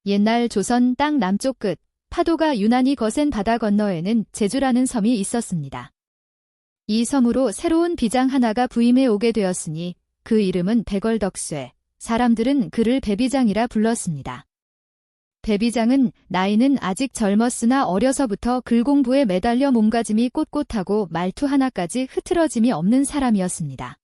옛날 조선 땅 남쪽 끝, 파도가 유난히 거센 바다 건너에는 제주라는 섬이 있었습니다. 이 섬으로 새로운 비장 하나가 부임해 오게 되었으니 그 이름은 백월덕쇠, 사람들은 그를 배비장이라 불렀습니다. 배비장은 나이는 아직 젊었으나 어려서부터 글 공부에 매달려 몸가짐이 꼿꼿하고 말투 하나까지 흐트러짐이 없는 사람이었습니다.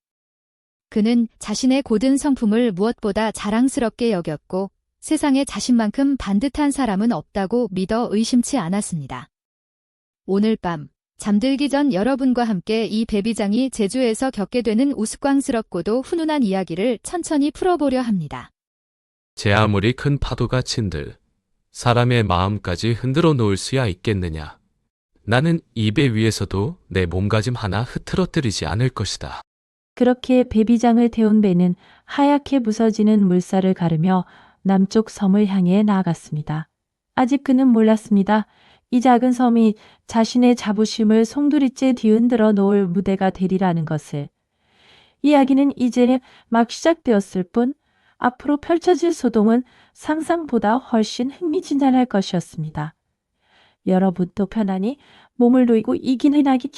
그는 자신의 고든 성품을 무엇보다 자랑스럽게 여겼고 세상에 자신만큼 반듯한 사람은 없다고 믿어 의심치 않았습니다. 오늘 밤 잠들기 전 여러분과 함께 이 배비장이 제주에서 겪게 되는 우스꽝스럽고도 훈훈한 이야기를 천천히 풀어보려 합니다. 제 아무리 큰 파도가 친들 사람의 마음까지 흔들어 놓을 수야 있겠느냐. 나는 이 배 위에서도 내 몸가짐 하나 흐트러뜨리지 않을 것이다. 그렇게 배비장을 태운 배는 하얗게 부서지는 물살을 가르며 남쪽 섬을 향해 나아갔습니다. 아직 그는 몰랐습니다. 이 작은 섬이 자신의 자부심을 송두리째 뒤흔들어 놓을 무대가 되리라는 것을. 이야기는 이제 막 시작되었을 뿐 앞으로 펼쳐질 소동은 상상보다 훨씬 흥미진진할 것이었습니다. 여러분도 편안히 몸을 놓이고 이기는 하기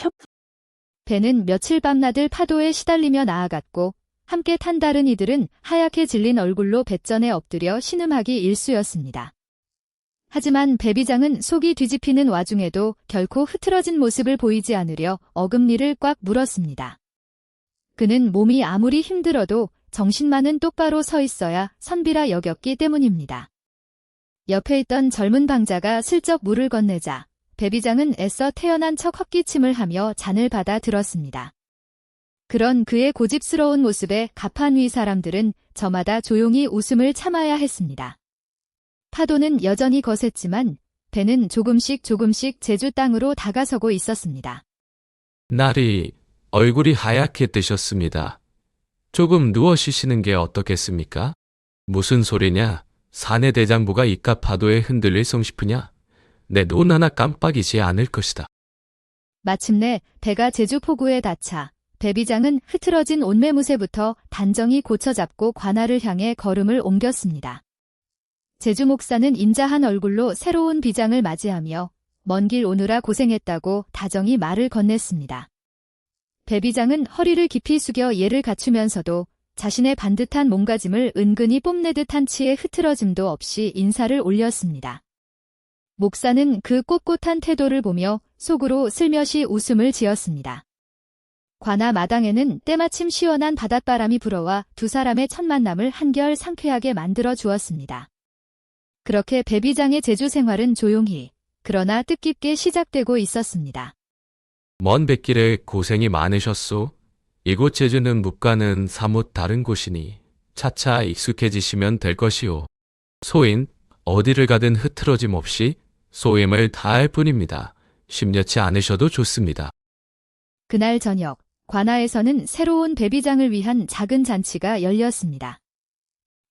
배는 며칠 밤낮을 파도에 시달리며 나아갔고 함께 탄 다른 이들은 하얗게 질린 얼굴로 뱃전에 엎드려 신음하기 일쑤였습니다. 하지만 배비장은 속이 뒤집히는 와중에도 결코 흐트러진 모습을 보이지 않으려 어금니를 꽉 물었습니다. 그는 몸이 아무리 힘들어도 정신만은 똑바로 서 있어야 선비라 여겼기 때문입니다. 옆에 있던 젊은 방자가 슬쩍 물을 건네자 배비장은 애써 태어난 척 헛기침을 하며 잔을 받아 들었습니다. 그런 그의 고집스러운 모습에 가판 위 사람들은 저마다 조용히 웃음을 참아야 했습니다. 파도는 여전히 거셌지만 배는 조금씩 제주 땅으로 다가서고 있었습니다. 날이 얼굴이 하얗게 뜨셨습니다. 조금 누워 쉬시는 게 어떻겠습니까? 무슨 소리냐? 사내 대장부가 이깟 파도에 흔들릴 성 싶으냐? 내 눈 하나 깜빡이지 않을 것이다. 마침내 배가 제주 포구에 닿자 배비장은 흐트러진 옷매무새부터 단정히 고쳐잡고 관할을 향해 걸음을 옮겼습니다. 제주 목사는 인자한 얼굴로 새로운 비장을 맞이하며 먼 길 오느라 고생했다고 다정히 말을 건넸습니다. 배비장은 허리를 깊이 숙여 예를 갖추면서도 자신의 반듯한 몸가짐을 은근히 뽐내듯 한치의 흐트러짐도 없이 인사를 올렸습니다. 목사는 그 꼿꼿한 태도를 보며 속으로 슬며시 웃음을 지었습니다. 관아 마당에는 때마침 시원한 바닷바람이 불어와 두 사람의 첫 만남을 한결 상쾌하게 만들어 주었습니다. 그렇게 배비장의 제주 생활은 조용히 그러나 뜻깊게 시작되고 있었습니다. 먼 뱃길에 고생이 많으셨소. 이곳 제주는 묵과는 사뭇 다른 곳이니 차차 익숙해지시면 될 것이오. 소인 어디를 가든 흐트러짐 없이 소임을 다할 뿐입니다. 심려치 않으셔도 좋습니다. 그날 저녁 관아에서는 새로운 배비장을 위한 작은 잔치가 열렸습니다.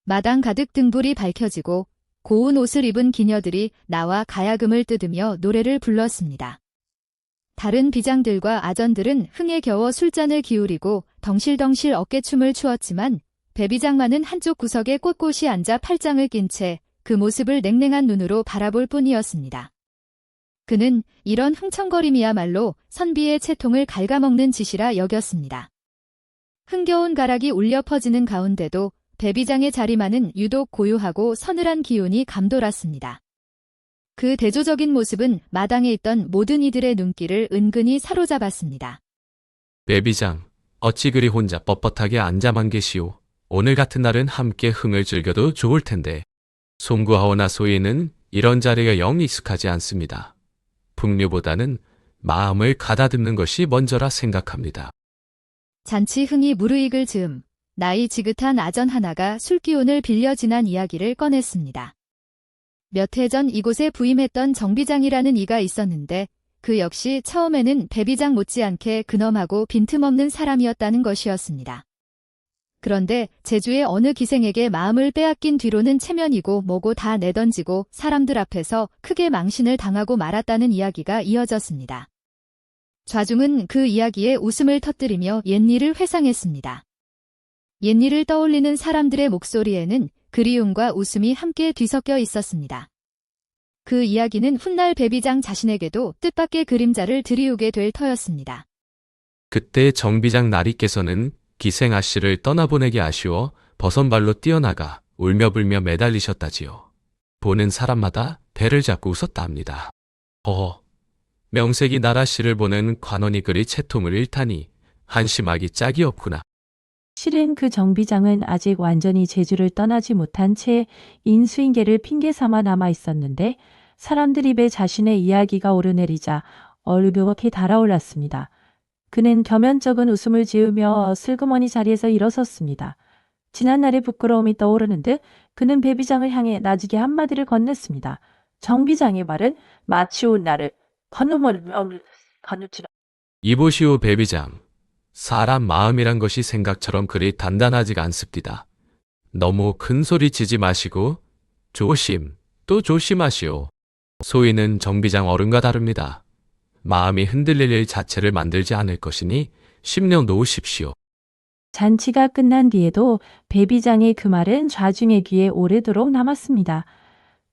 마당 가득 등불이 밝혀지고 고운 옷을 입은 기녀들이 나와 가야금을 뜯으며 노래를 불렀습니다. 다른 비장들과 아전들은 흥에 겨워 술잔을 기울이고 덩실덩실 어깨춤을 추었지만 배비장만은 한쪽 구석에 꼿꼿이 앉아 팔짱을 낀 채 그 모습을 냉랭한 눈으로 바라볼 뿐이었습니다. 그는 이런 흥청거림이야말로 선비의 채통을 갉아먹는 짓이라 여겼습니다. 흥겨운 가락이 울려 퍼지는 가운데도 배비장의 자리만은 유독 고요하고 서늘한 기운이 감돌았습니다. 그 대조적인 모습은 마당에 있던 모든 이들의 눈길을 은근히 사로잡았습니다. 배비장, 어찌 그리 혼자 뻣뻣하게 앉아만 계시오. 오늘 같은 날은 함께 흥을 즐겨도 좋을 텐데. 송구하오나 소희는 이런 자리가 영 익숙하지 않습니다. 풍류보다는 마음을 가다듬는 것이 먼저라 생각합니다. 잔치 흥이 무르익을 즈음 나이 지긋한 아전 하나가 술기운을 빌려 지난 이야기를 꺼냈습니다. 몇 해 전 이곳에 부임했던 정비장이라는 이가 있었는데 그 역시 처음에는 배비장 못지않게 근엄하고 빈틈없는 사람이었다는 것이었습니다. 그런데 제주의 어느 기생에게 마음을 빼앗긴 뒤로는 체면이고 뭐고 다 내던지고 사람들 앞에서 크게 망신을 당하고 말았다는 이야기가 이어졌습니다. 좌중은 그 이야기에 웃음을 터뜨리며 옛일을 회상했습니다. 옛일을 떠올리는 사람들의 목소리에는 그리움과 웃음이 함께 뒤섞여 있었습니다. 그 이야기는 훗날 배비장 자신에게도 뜻밖의 그림자를 들이우게 될 터였습니다. 그때 정비장 나리께서는 기생 아씨를 떠나보내기 아쉬워 버선발로 뛰어나가 울며불며 매달리셨다지요. 보는 사람마다 배를 잡고 웃었다 합니다. 명색이 나라씨를 보는 관원이 그리 채통을 잃다니 한심하기 짝이 없구나. 실은 그 정비장은 아직 완전히 제주를 떠나지 못한 채 인수인계를 핑계 삼아 남아 있었는데 사람들 입에 자신의 이야기가 오르내리자 얼그럽게 달아올랐습니다. 그는 겸연쩍은 웃음을 지으며 슬그머니 자리에서 일어섰습니다. 지난날의 부끄러움이 떠오르는 듯 그는 배비장을 향해 나지게 한마디를 건넸습니다. 정비장의 말은 마치 온 나를 건너치라. 이보시오 배비장. 사람 마음이란 것이 생각처럼 그리 단단하지가 않습니다. 너무 큰 소리 치지 마시고 조심 또 조심하시오. 소인은 정비장 어른과 다릅니다. 마음이 흔들릴 일 자체를 만들지 않을 것이니 심령 놓으십시오. 잔치가 끝난 뒤에도 배비장의 그 말은 좌중의 귀에 오래도록 남았습니다.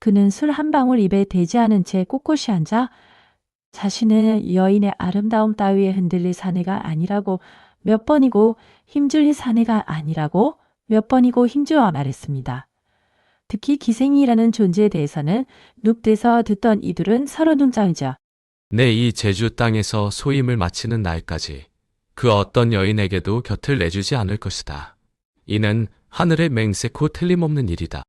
그는 술 한 방울 입에 대지 않은 채 꼿꼿이 앉아 자신은 여인의 아름다움 따위에 흔들릴 사내가 아니라고 몇 번이고 힘줄 사내가 아니라고 몇 번이고 힘주어 말했습니다. 특히 기생이라는 존재에 대해서는 눕대서 듣던 이들은 서로 눈짱이죠. 내 이 제주 땅에서 소임을 마치는 날까지 그 어떤 여인에게도 곁을 내주지 않을 것이다. 이는 하늘의 맹세코 틀림없는 일이다.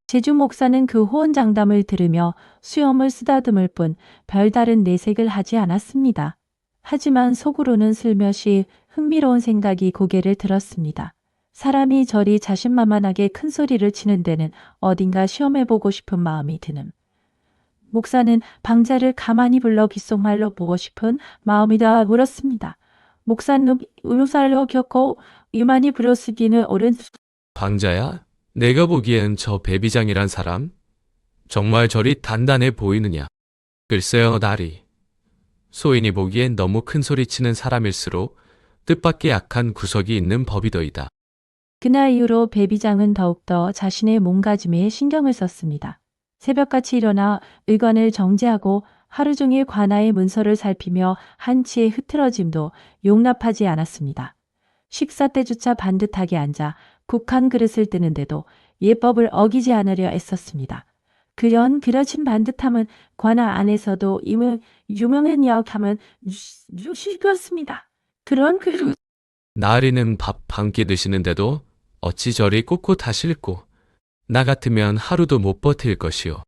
제주 목사는 그 호언장담을 들으며 수염을 쓰다듬을 뿐 별다른 내색을 하지 않았습니다. 하지만 속으로는 슬며시 흥미로운 생각이 고개를 들었습니다. 사람이 저리 자신만만하게 큰 소리를 치는 데는 어딘가 시험해보고 싶은 마음이 드는. 목사는 방자를 가만히 불러 귓속말로 보고 싶은 마음이 다 물었습니다. 목사는 음살로 겪고 유만히 부려쓰기는 옳은 방자야, 내가 보기엔 저 배비장이란 사람 정말 저리 단단해 보이느냐. 글쎄요 나리. 소인이 보기엔 너무 큰 소리 치는 사람일수록 뜻밖의 약한 구석이 있는 법이더이다. 그날 이후로 배비장은 더욱더 자신의 몸가짐에 신경을 썼습니다. 새벽같이 일어나 의관을 정제하고 하루 종일 관아의 문서를 살피며 한치의 흐트러짐도 용납하지 않았습니다. 식사 때조차 반듯하게 앉아 국한 그릇을 뜨는데도 예법을 어기지 않으려 애썼습니다. 그런 그려진 반듯함은 관아 안에서도 유명한 역함은 유식이었습니다. 그런 나리는 밥 한 끼 드시는데도 어찌 저리 꼿꼿하실꼬. 나 같으면 하루도 못 버틸 것이오.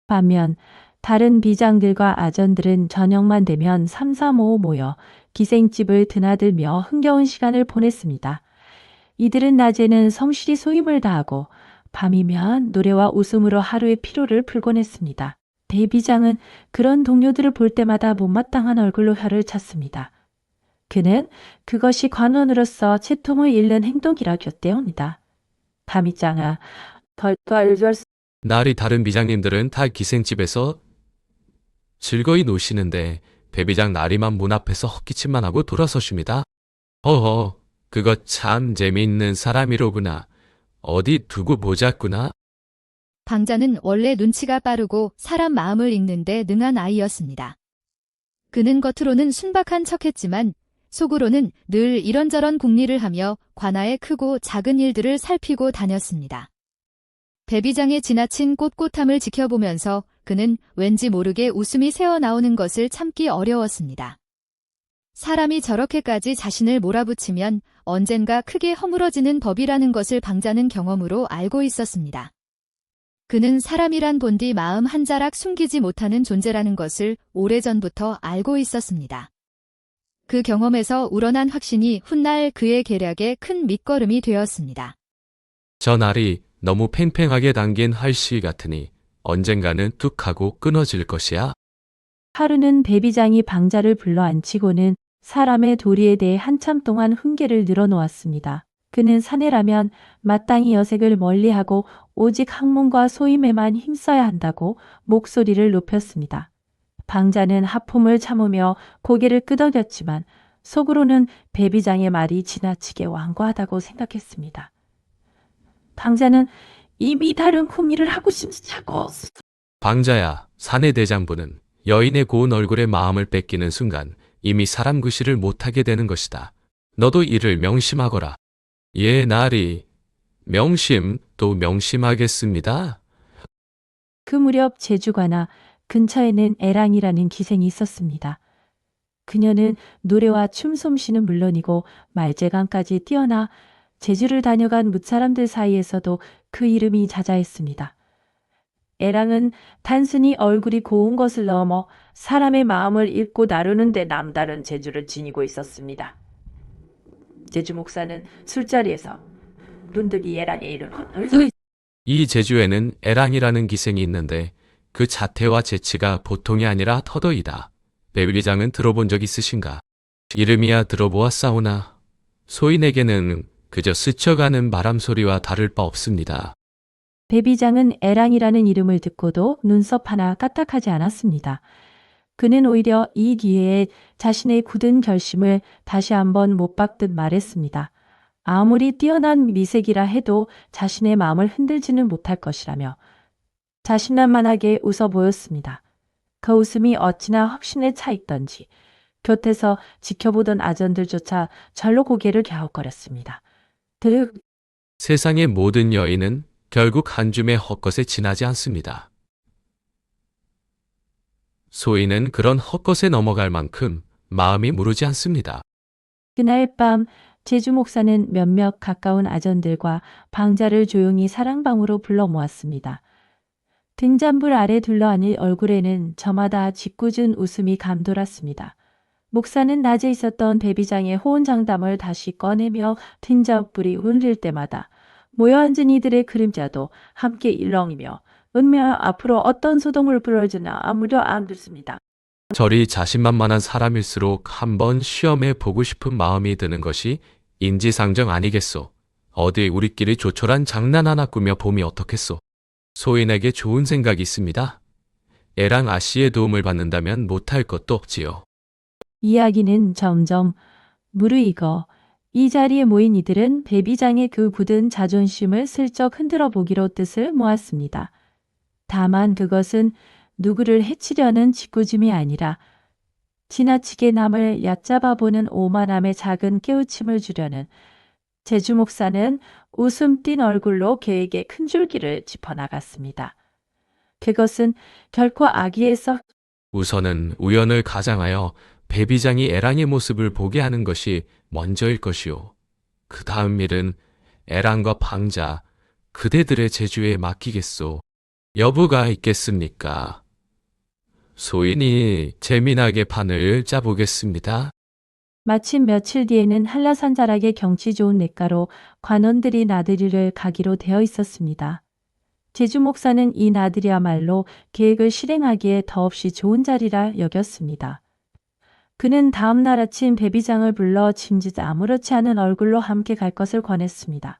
반면 다른 비장들과 아전들은 저녁만 되면 삼삼오오 모여 기생집을 드나들며 흥겨운 시간을 보냈습니다. 이들은 낮에는 성실히 소임을 다하고 밤이면 노래와 웃음으로 하루의 피로를 풀곤 했습니다. 대비장은 그런 동료들을 볼 때마다 못마땅한 얼굴로 혀를 찼습니다. 그는 그것이 관원으로서 채통을 잃는 행동이라 곁대옵니다. 다미장아, 나리 다른 비장님들은 다 기생집에서 즐거이 노시는데 배비장 나리만 문 앞에서 헛기침만 하고 돌아서십니다. 허허, 그거 참 재미있는 사람이로구나. 어디 두고 보자꾸나. 방자는 원래 눈치가 빠르고 사람 마음을 읽는데 능한 아이였습니다. 그는 겉으로는 순박한 척했지만 속으로는 늘 이런저런 궁리를 하며 관아의 크고 작은 일들을 살피고 다녔습니다. 배비장의 지나친 꼿꼿함을 지켜보면서 그는 왠지 모르게 웃음이 새어나오는 것을 참기 어려웠습니다. 사람이 저렇게까지 자신을 몰아붙이면 언젠가 크게 허물어지는 법이라는 것을 방자는 경험으로 알고 있었습니다. 그는 사람이란 본디 마음 한 자락 숨기지 못하는 존재라는 것을 오래전부터 알고 있었습니다. 그 경험에서 우러난 확신이 훗날 그의 계략에 큰 밑거름이 되었습니다. 저 날이 너무 팽팽하게 당긴 활시 같으니 언젠가는 뚝 하고 끊어질 것이야. 하루는 배비장이 방자를 불러 앉히고는 사람의 도리에 대해 한참 동안 훈계를 늘어놓았습니다. 그는 사내라면 마땅히 여색을 멀리하고 오직 학문과 소임에만 힘써야 한다고 목소리를 높였습니다. 방자는 하품을 참으며 고개를 끄덕였지만 속으로는 배비장의 말이 지나치게 완고하다고 생각했습니다. 방자는 이미 다른 궁리를 하고 싶다고. 방자야, 사내 대장부는 여인의 고운 얼굴에 마음을 뺏기는 순간 이미 사람 구실을 못하게 되는 것이다. 너도 이를 명심하거라. 예, 나리. 명심, 또 명심하겠습니다. 그 무렵 제주관아 근처에는 애랑이라는 기생이 있었습니다. 그녀는 노래와 춤 솜씨는 물론이고 말재간까지 뛰어나 제주를 다녀간 무사람들 사이에서도 그 이름이 자자했습니다. 애랑은 단순히 얼굴이 고운 것을 넘어 사람의 마음을 읽고 다루는 데 남다른 재주를 지니고 있었습니다. 제주 목사는 술자리에서 눈들이 애랑의 이름을 이 제주에는 애랑이라는 기생이 있는데 그 자태와 재치가 보통이 아니라 터더이다. 배비장은 들어본 적 있으신가? 이름이야 들어보았사오나 소인에게는 그저 스쳐가는 바람 소리와 다를 바 없습니다. 배비장은 애랑이라는 이름을 듣고도 눈썹 하나 까딱하지 않았습니다. 그는 오히려 이 기회에 자신의 굳은 결심을 다시 한번 못 박듯 말했습니다. 아무리 뛰어난 미색이라 해도 자신의 마음을 흔들지는 못할 것이라며 자신만만하게 웃어 보였습니다. 그 웃음이 어찌나 확신에 차 있던지 곁에서 지켜보던 아전들조차 절로 고개를 갸웃거렸습니다. 세상의 모든 여인은 결국 한 줌의 헛것에 지나지 않습니다. 소인은 그런 헛것에 넘어갈 만큼 마음이 무르지 않습니다. 그날 밤 제주 목사는 몇몇 가까운 아전들과 방자를 조용히 사랑방으로 불러 모았습니다. 등잔불 아래 둘러앉은 얼굴에는 저마다 짓궂은 웃음이 감돌았습니다. 목사는 낮에 있었던 배비장의 호언장담을 다시 꺼내며 등잔불이 울릴 때마다 모여앉은 이들의 그림자도 함께 일렁이며 은며 앞으로 어떤 소동을 불어주나 아무도 안 듣습니다. 저리 자신만만한 사람일수록 한번 시험해 보고 싶은 마음이 드는 것이 인지상정 아니겠소. 어디 우리끼리 조촐한 장난 하나 꾸며 봄이 어떻겠소. 소인에게 좋은 생각이 있습니다. 애랑 아씨의 도움을 받는다면 못할 것도 없지요. 이야기는 점점 무르익어 이 자리에 모인 이들은 배비장의 그 굳은 자존심을 슬쩍 흔들어 보기로 뜻을 모았습니다. 다만 그것은 누구를 해치려는 짓궂음이 아니라 지나치게 남을 얕잡아 보는 오만함에 작은 깨우침을 주려는 제주 목사는 웃음 띤 얼굴로 그에게 큰 줄기를 짚어나갔습니다. 그것은 결코 악의에서 우선은 우연을 가장하여 배비장이 애랑의 모습을 보게 하는 것이 먼저일 것이오. 그 다음 일은 애랑과 방자, 그대들의 재주에 맡기겠소. 여부가 있겠습니까? 소인이 재미나게 판을 짜보겠습니다. 마침 며칠 뒤에는 한라산 자락의 경치 좋은 냇가로 관원들이 나들이를 가기로 되어 있었습니다. 제주 목사는 이 나들이야말로 계획을 실행하기에 더없이 좋은 자리라 여겼습니다. 그는 다음 날 아침 배비장을 불러 짐짓 아무렇지 않은 얼굴로 함께 갈 것을 권했습니다.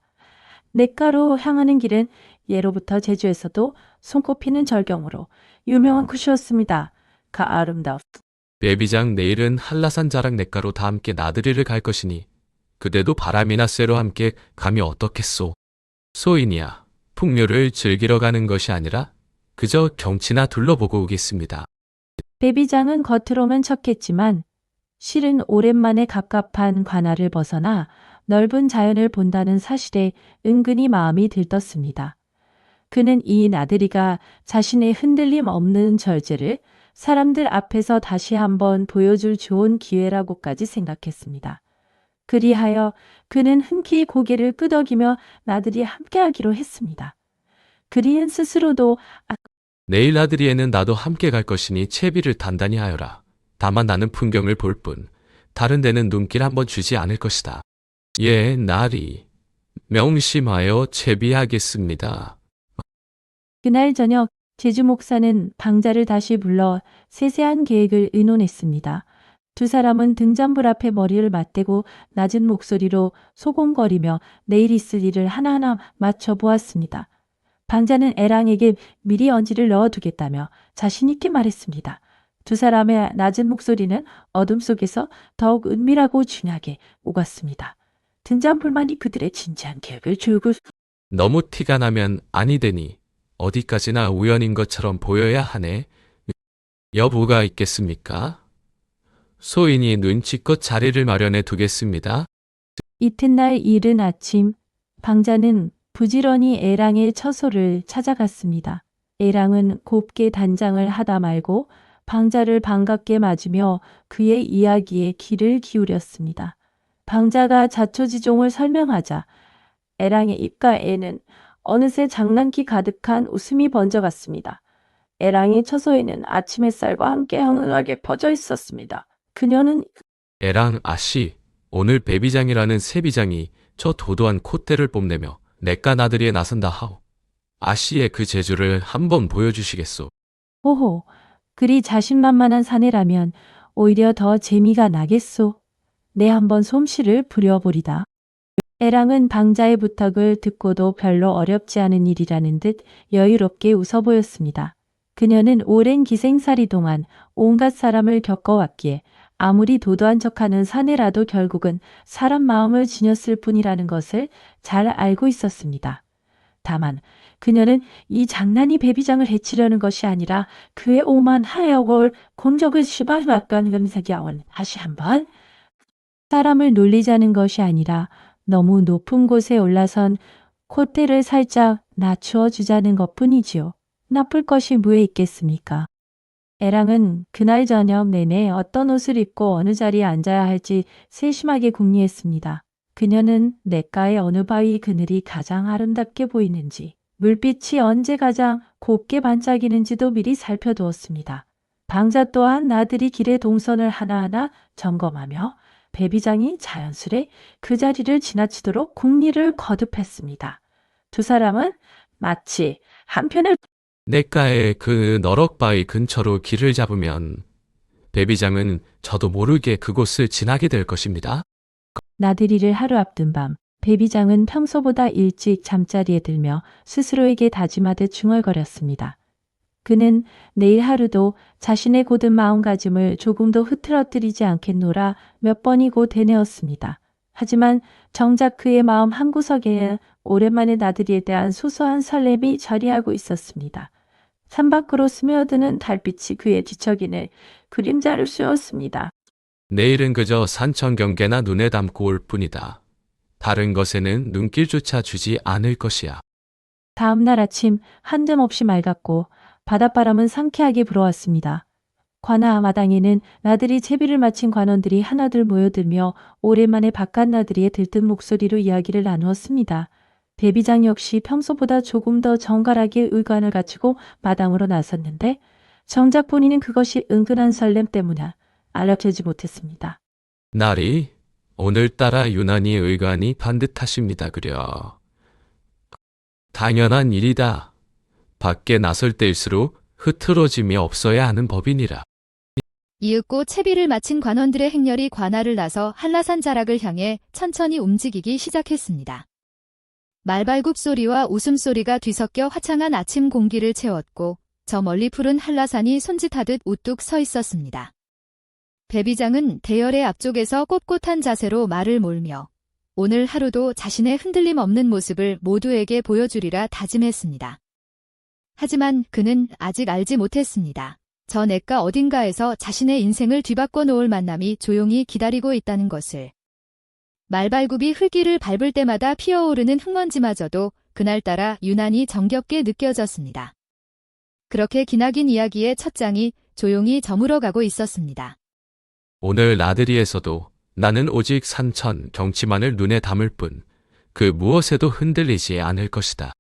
냇가로 향하는 길은 예로부터 제주에서도 손꼽히는 절경으로 유명한 곳이었습니다. 그 아름다운 배비장 내일은 한라산 자락 냇가로 다 함께 나들이를 갈 것이니 그대도 바람이나 쇠로 함께 가면 어떻겠소. 소인이야, 풍류를 즐기러 가는 것이 아니라 그저 경치나 둘러보고 오겠습니다. 배비장은 겉으로는 척했지만 실은 오랜만에 갑갑한 관할을 벗어나 넓은 자연을 본다는 사실에 은근히 마음이 들떴습니다. 그는 이 나들이가 자신의 흔들림 없는 절제를 사람들 앞에서 다시 한번 보여줄 좋은 기회라고까지 생각했습니다. 그리하여 그는 흔쾌히 고개를 끄덕이며 나들이 함께하기로 했습니다. 그리는 스스로도 내일 나들이에는 나도 함께 갈 것이니 채비를 단단히 하여라. 다만 나는 풍경을 볼 뿐 다른 데는 눈길 한번 주지 않을 것이다. 예, 나리. 명심하여 채비하겠습니다. 그날 저녁 제주 목사는 방자를 다시 불러 세세한 계획을 의논했습니다. 두 사람은 등잔불 앞에 머리를 맞대고 낮은 목소리로 소곤거리며 내일 있을 일을 하나하나 맞춰보았습니다. 방자는 애랑에게 미리 언지를 넣어두겠다며 자신있게 말했습니다. 두 사람의 낮은 목소리는 어둠 속에서 더욱 은밀하고 중하게 오갔습니다. 등잔불만이 그들의 진지한 계획을 줄고 너무 티가 나면 아니 되니 어디까지나 우연인 것처럼 보여야 하네. 여부가 있겠습니까? 소인이 눈치껏 자리를 마련해 두겠습니다. 이튿날 이른 아침, 방자는 부지런히 애랑의 처소를 찾아갔습니다. 애랑은 곱게 단장을 하다 말고 방자를 반갑게 맞으며 그의 이야기에 귀를 기울였습니다. 방자가 자초지종을 설명하자 애랑의 입가에는 어느새 장난기 가득한 웃음이 번져갔습니다. 애랑의 처소에는 아침 햇살과 함께 흥흥하게 퍼져 있었습니다. 그녀는 애랑 아씨, 오늘 배비장이라는 새비장이 저 도도한 콧대를 뽐내며 내과 나들이에 나선다 하오. 아씨의 그 재주를 한번 보여주시겠소. 호호, 그리 자신만만한 사내라면 오히려 더 재미가 나겠소. 내 한번 솜씨를 부려보리다. 애랑은 방자의 부탁을 듣고도 별로 어렵지 않은 일이라는 듯 여유롭게 웃어 보였습니다. 그녀는 오랜 기생살이 동안 온갖 사람을 겪어왔기에 아무리 도도한 척하는 사내라도 결국은 사람 마음을 지녔을 뿐이라는 것을 잘 알고 있었습니다. 다만 그녀는 이 장난이 배비장을 해치려는 것이 아니라 그의 오만 하여골 공적을 시발막간 금색이아원 다시 한번 사람을 놀리자는 것이 아니라 너무 높은 곳에 올라선 콧대를 살짝 낮추어 주자는 것뿐이지요. 나쁠 것이 무에 있겠습니까? 애랑은 그날 저녁 내내 어떤 옷을 입고 어느 자리에 앉아야 할지 세심하게 궁리했습니다. 그녀는 냇가의 어느 바위 그늘이 가장 아름답게 보이는지, 물빛이 언제 가장 곱게 반짝이는지도 미리 살펴두었습니다. 방자 또한 나들이 길의 동선을 하나하나 점검하며 배비장이 자연스레 그 자리를 지나치도록 궁리를 거듭했습니다. 두 사람은 마치 한편의 내과의 그 너럭바위 근처로 길을 잡으면 배비장은 저도 모르게 그곳을 지나게 될 것입니다. 나들이를 하루 앞둔 밤, 배비장은 평소보다 일찍 잠자리에 들며 스스로에게 다짐하듯 중얼거렸습니다. 그는 내일 하루도 자신의 고든 마음가짐을 조금도 흐트러뜨리지 않겠노라 몇 번이고 되뇌었습니다. 하지만 정작 그의 마음 한구석에는 오랜만에 나들이에 대한 소소한 설렘이 자리하고 있었습니다. 산밖으로 스며드는 달빛이 그의 뒤척이는 그림자를 씌웠습니다. 내일은 그저 산천 경계나 눈에 담고 올 뿐이다. 다른 것에는 눈길조차 주지 않을 것이야. 다음 날 아침 한점 없이 맑았고 바닷바람은 상쾌하게 불어왔습니다. 관아 마당에는 나들이 채비를 마친 관원들이 하나둘 모여들며 오랜만에 바깥 나들이에 들뜬 목소리로 이야기를 나누었습니다. 배비장 역시 평소보다 조금 더 정갈하게 의관을 갖추고 마당으로 나섰는데 정작 본인은 그것이 은근한 설렘 때문에 알려지지 못했습니다. 날이 오늘따라 유난히 의관이 반듯하십니다 그려. 당연한 일이다. 밖에 나설 때일수록 흐트러짐이 없어야 하는 법이니라. 이윽고 채비를 마친 관원들의 행렬이 관아를 나서 한라산 자락을 향해 천천히 움직이기 시작했습니다. 말발굽 소리와 웃음소리가 뒤섞여 화창한 아침 공기를 채웠고 저 멀리 푸른 한라산이 손짓하듯 우뚝 서 있었습니다. 배비장은 대열의 앞쪽에서 꼿꼿한 자세로 말을 몰며 오늘 하루도 자신의 흔들림 없는 모습을 모두에게 보여주리라 다짐했습니다. 하지만 그는 아직 알지 못했습니다. 저 냇가 어딘가에서 자신의 인생을 뒤바꿔 놓을 만남이 조용히 기다리고 있다는 것을. 말발굽이 흙길을 밟을 때마다 피어오르는 흙먼지마저도 그날따라 유난히 정겹게 느껴졌습니다. 그렇게 기나긴 이야기의 첫 장이 조용히 저물어가고 있었습니다. 오늘 나들이에서도 나는 오직 산천 경치만을 눈에 담을 뿐 그 무엇에도 흔들리지 않을 것이다.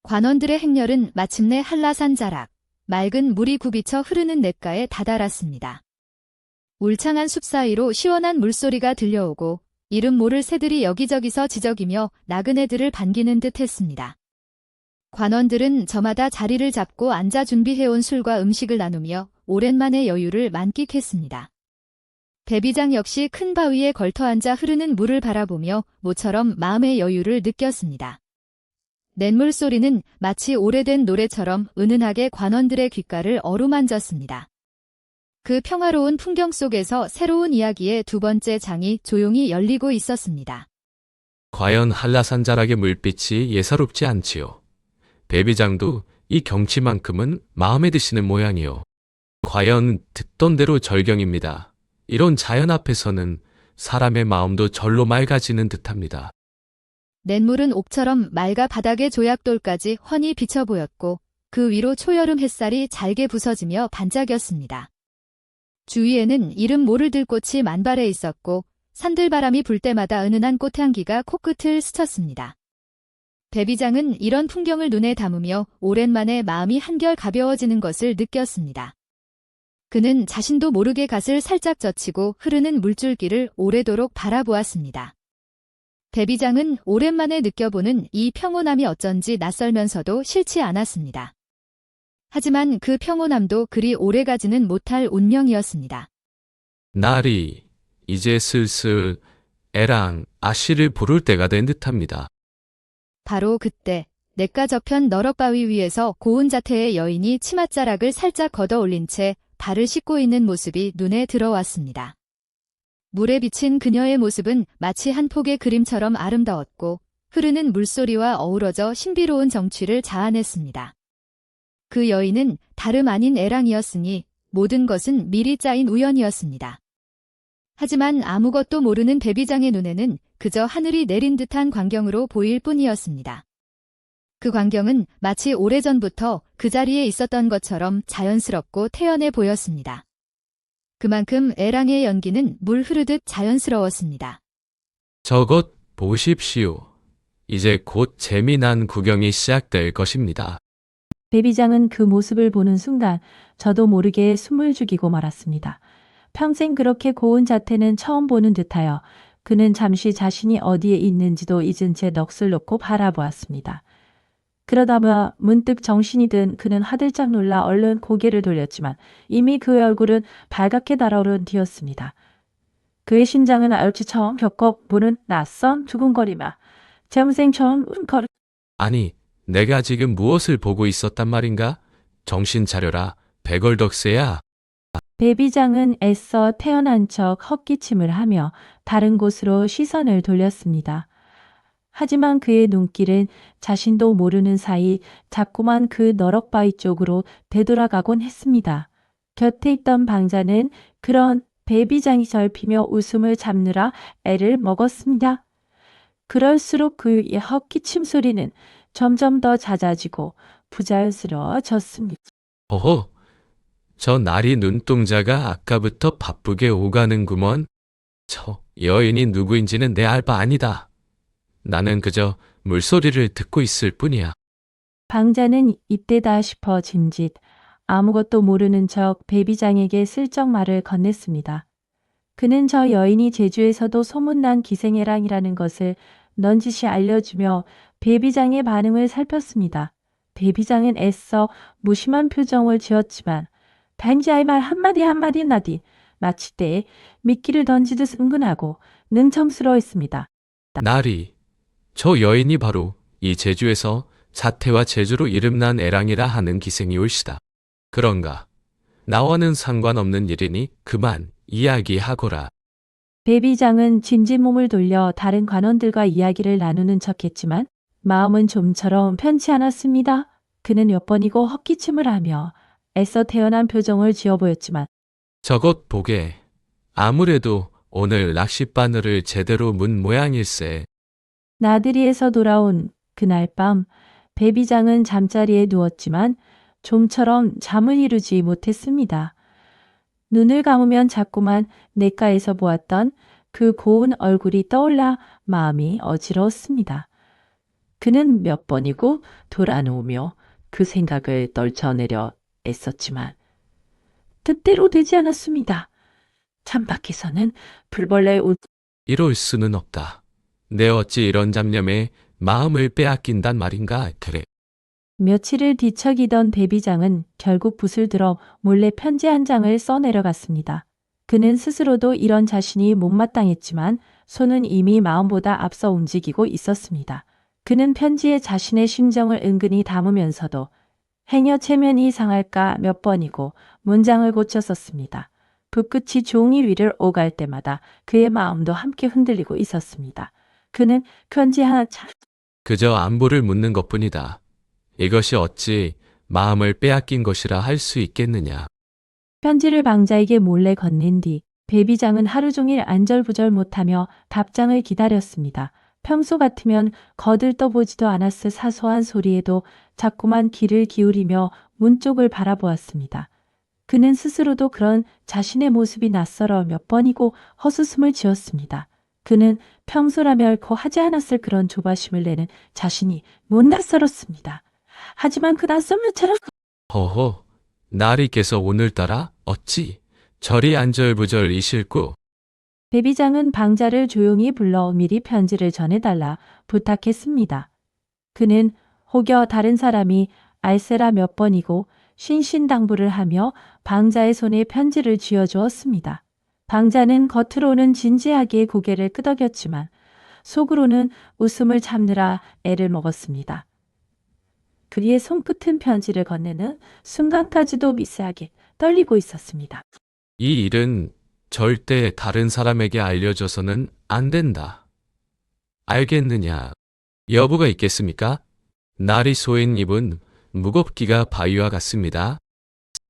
관원들의 행렬은 마침내 한라산 자락, 맑은 물이 굽이쳐 흐르는 냇가에 다다랐습니다. 울창한 숲 사이로 시원한 물소리가 들려오고 이름 모를 새들이 여기저기서 지저귀며 나그네들을 반기는 듯 했습니다. 관원들은 저마다 자리를 잡고 앉아 준비해온 술과 음식을 나누며 오랜만에 여유를 만끽했습니다. 배비장 역시 큰 바위에 걸터앉아 흐르는 물을 바라보며 모처럼 마음의 여유를 느꼈습니다. 냇물 소리는 마치 오래된 노래처럼 은은하게 관원들의 귓가를 어루만졌습니다. 그 평화로운 풍경 속에서 새로운 이야기의 두 번째 장이 조용히 열리고 있었습니다. 과연 한라산 자락의 물빛이 예사롭지 않지요. 배비장도 이 경치만큼은 마음에 드시는 모양이요. 과연 듣던 대로 절경입니다. 이런 자연 앞에서는 사람의 마음도 절로 맑아지는 듯합니다. 냇물은 옥처럼 맑아 바닥의 조약돌까지 훤히 비쳐 보였고 그 위로 초여름 햇살이 잘게 부서지며 반짝였습니다. 주위에는 이름 모를 들꽃이 만발해 있었고 산들바람이 불 때마다 은은한 꽃향기가 코끝을 스쳤습니다. 배비장은 이런 풍경을 눈에 담으며 오랜만에 마음이 한결 가벼워지는 것을 느꼈습니다. 그는 자신도 모르게 갓을 살짝 젖히고 흐르는 물줄기를 오래도록 바라보았습니다. 배비장은 오랜만에 느껴보는 이 평온함이 어쩐지 낯설면서도 싫지 않았습니다. 하지만 그 평온함도 그리 오래가지는 못할 운명이었습니다. 날이 이제 슬슬 애랑 아씨를 부를 때가 된 듯합니다. 바로 그때 냇가 저편 너럭바위 위에서 고운 자태의 여인이 치맛자락을 살짝 걷어 올린 채 발을 씻고 있는 모습이 눈에 들어왔습니다. 물에 비친 그녀의 모습은 마치 한 폭의 그림처럼 아름다웠고 흐르는 물소리와 어우러져 신비로운 정취를 자아냈습니다. 그 여인은 다름 아닌 애랑이었으니 모든 것은 미리 짜인 우연이었습니다. 하지만 아무것도 모르는 배비장의 눈에는 그저 하늘이 내린 듯한 광경으로 보일 뿐이었습니다. 그 광경은 마치 오래전부터 그 자리에 있었던 것처럼 자연스럽고 태연해 보였습니다. 그만큼 애랑의 연기는 물 흐르듯 자연스러웠습니다. 저것 보십시오. 이제 곧 재미난 구경이 시작될 것입니다. 배비장은 그 모습을 보는 순간 저도 모르게 숨을 죽이고 말았습니다. 평생 그렇게 고운 자태는 처음 보는 듯하여 그는 잠시 자신이 어디에 있는지도 잊은 채 넋을 놓고 바라보았습니다. 그러다가 문득 정신이 든 그는 화들짝 놀라 얼른 고개를 돌렸지만 이미 그의 얼굴은 발갛게 달아오른 뒤였습니다. 그의 심장은 얼추 처음 겪어보는 낯선 두근거리마, 젊생 처음 걸음. 아니, 내가 지금 무엇을 보고 있었단 말인가? 정신 차려라, 백월덕새야. 배비장은 애써 태어난 척 헛기침을 하며 다른 곳으로 시선을 돌렸습니다. 하지만 그의 눈길은 자신도 모르는 사이 자꾸만 그 너럭바위 쪽으로 되돌아가곤 했습니다. 곁에 있던 방자는 그런 배비장이 절피며 웃음을 잡느라 애를 먹었습니다. 그럴수록 그의 헛기침 소리는 점점 더 잦아지고 부자연스러워졌습니다. 어허, 저 나리 눈동자가 아까부터 바쁘게 오가는구먼. 저 여인이 누구인지는 내 알 바 아니다. 나는 그저 물소리를 듣고 있을 뿐이야. 방자는 이때다 싶어 짐짓 아무것도 모르는 척 배비장에게 슬쩍 말을 건넸습니다. 그는 저 여인이 제주에서도 소문난 기생애랑이라는 것을 넌지시 알려주며 배비장의 반응을 살폈습니다. 배비장은 애써 무심한 표정을 지었지만 방자의 말 한마디 나디 마치 때에 미끼를 던지듯 은근하고 능청스러워했습니다. 나리, 저 여인이 바로 이 제주에서 자태와 재주로 이름난 애랑이라 하는 기생이 올시다. 그런가? 나와는 상관없는 일이니 그만 이야기하거라. 배비장은 짐짓 몸을 돌려 다른 관원들과 이야기를 나누는 척했지만 마음은 좀처럼 편치 않았습니다. 그는 몇 번이고 헛기침을 하며 애써 태연한 표정을 지어 보였지만 저것 보게. 아무래도 오늘 낚싯바늘을 제대로 문 모양일세. 나들이에서 돌아온 그날 밤 배비장은 잠자리에 누웠지만 좀처럼 잠을 이루지 못했습니다. 눈을 감으면 자꾸만 냇가에서 보았던 그 고운 얼굴이 떠올라 마음이 어지러웠습니다. 그는 몇 번이고 돌아누우며 그 생각을 떨쳐내려 애썼지만 뜻대로 되지 않았습니다. 창밖에서는 불벌레의 이럴 수는 없다. 내 어찌 이런 잡념에 마음을 빼앗긴단 말인가, 그래. 며칠을 뒤척이던 배비장은 결국 붓을 들어 몰래 편지 한 장을 써내려갔습니다. 그는 스스로도 이런 자신이 못마땅했지만 손은 이미 마음보다 앞서 움직이고 있었습니다. 그는 편지에 자신의 심정을 은근히 담으면서도 행여 체면이 상할까 몇 번이고 문장을 고쳐 썼습니다. 붓끝이 종이 위를 오갈 때마다 그의 마음도 함께 흔들리고 있었습니다. 그는 편지 하나 그저 안부를 묻는 것뿐이다. 이것이 어찌 마음을 빼앗긴 것이라 할 수 있겠느냐. 편지를 방자에게 몰래 건넨 뒤 배비장은 하루 종일 안절부절 못하며 답장을 기다렸습니다. 평소 같으면 거들떠보지도 않았을 사소한 소리에도 자꾸만 귀를 기울이며 문 쪽을 바라보았습니다. 그는 스스로도 그런 자신의 모습이 낯설어 몇 번이고 헛웃음을 지었습니다. 그는 평소라면 결코 하지 않았을 그런 조바심을 내는 자신이 못 낯설었습니다. 하지만 그 낯섦처럼 허허, 나리께서 오늘따라 어찌 저리 안절부절 이실고. 배비장은 방자를 조용히 불러 미리 편지를 전해달라 부탁했습니다. 그는 혹여 다른 사람이 알세라 몇 번이고 신신당부를 하며 방자의 손에 편지를 쥐어주었습니다. 방자는 겉으로는 진지하게 고개를 끄덕였지만 속으로는 웃음을 참느라 애를 먹었습니다. 그리의 손끝은 편지를 건네는 순간까지도 미세하게 떨리고 있었습니다. 이 일은 절대 다른 사람에게 알려줘서는 안 된다. 알겠느냐? 여부가 있겠습니까? 날이 쏘인 입은 무겁기가 바위와 같습니다.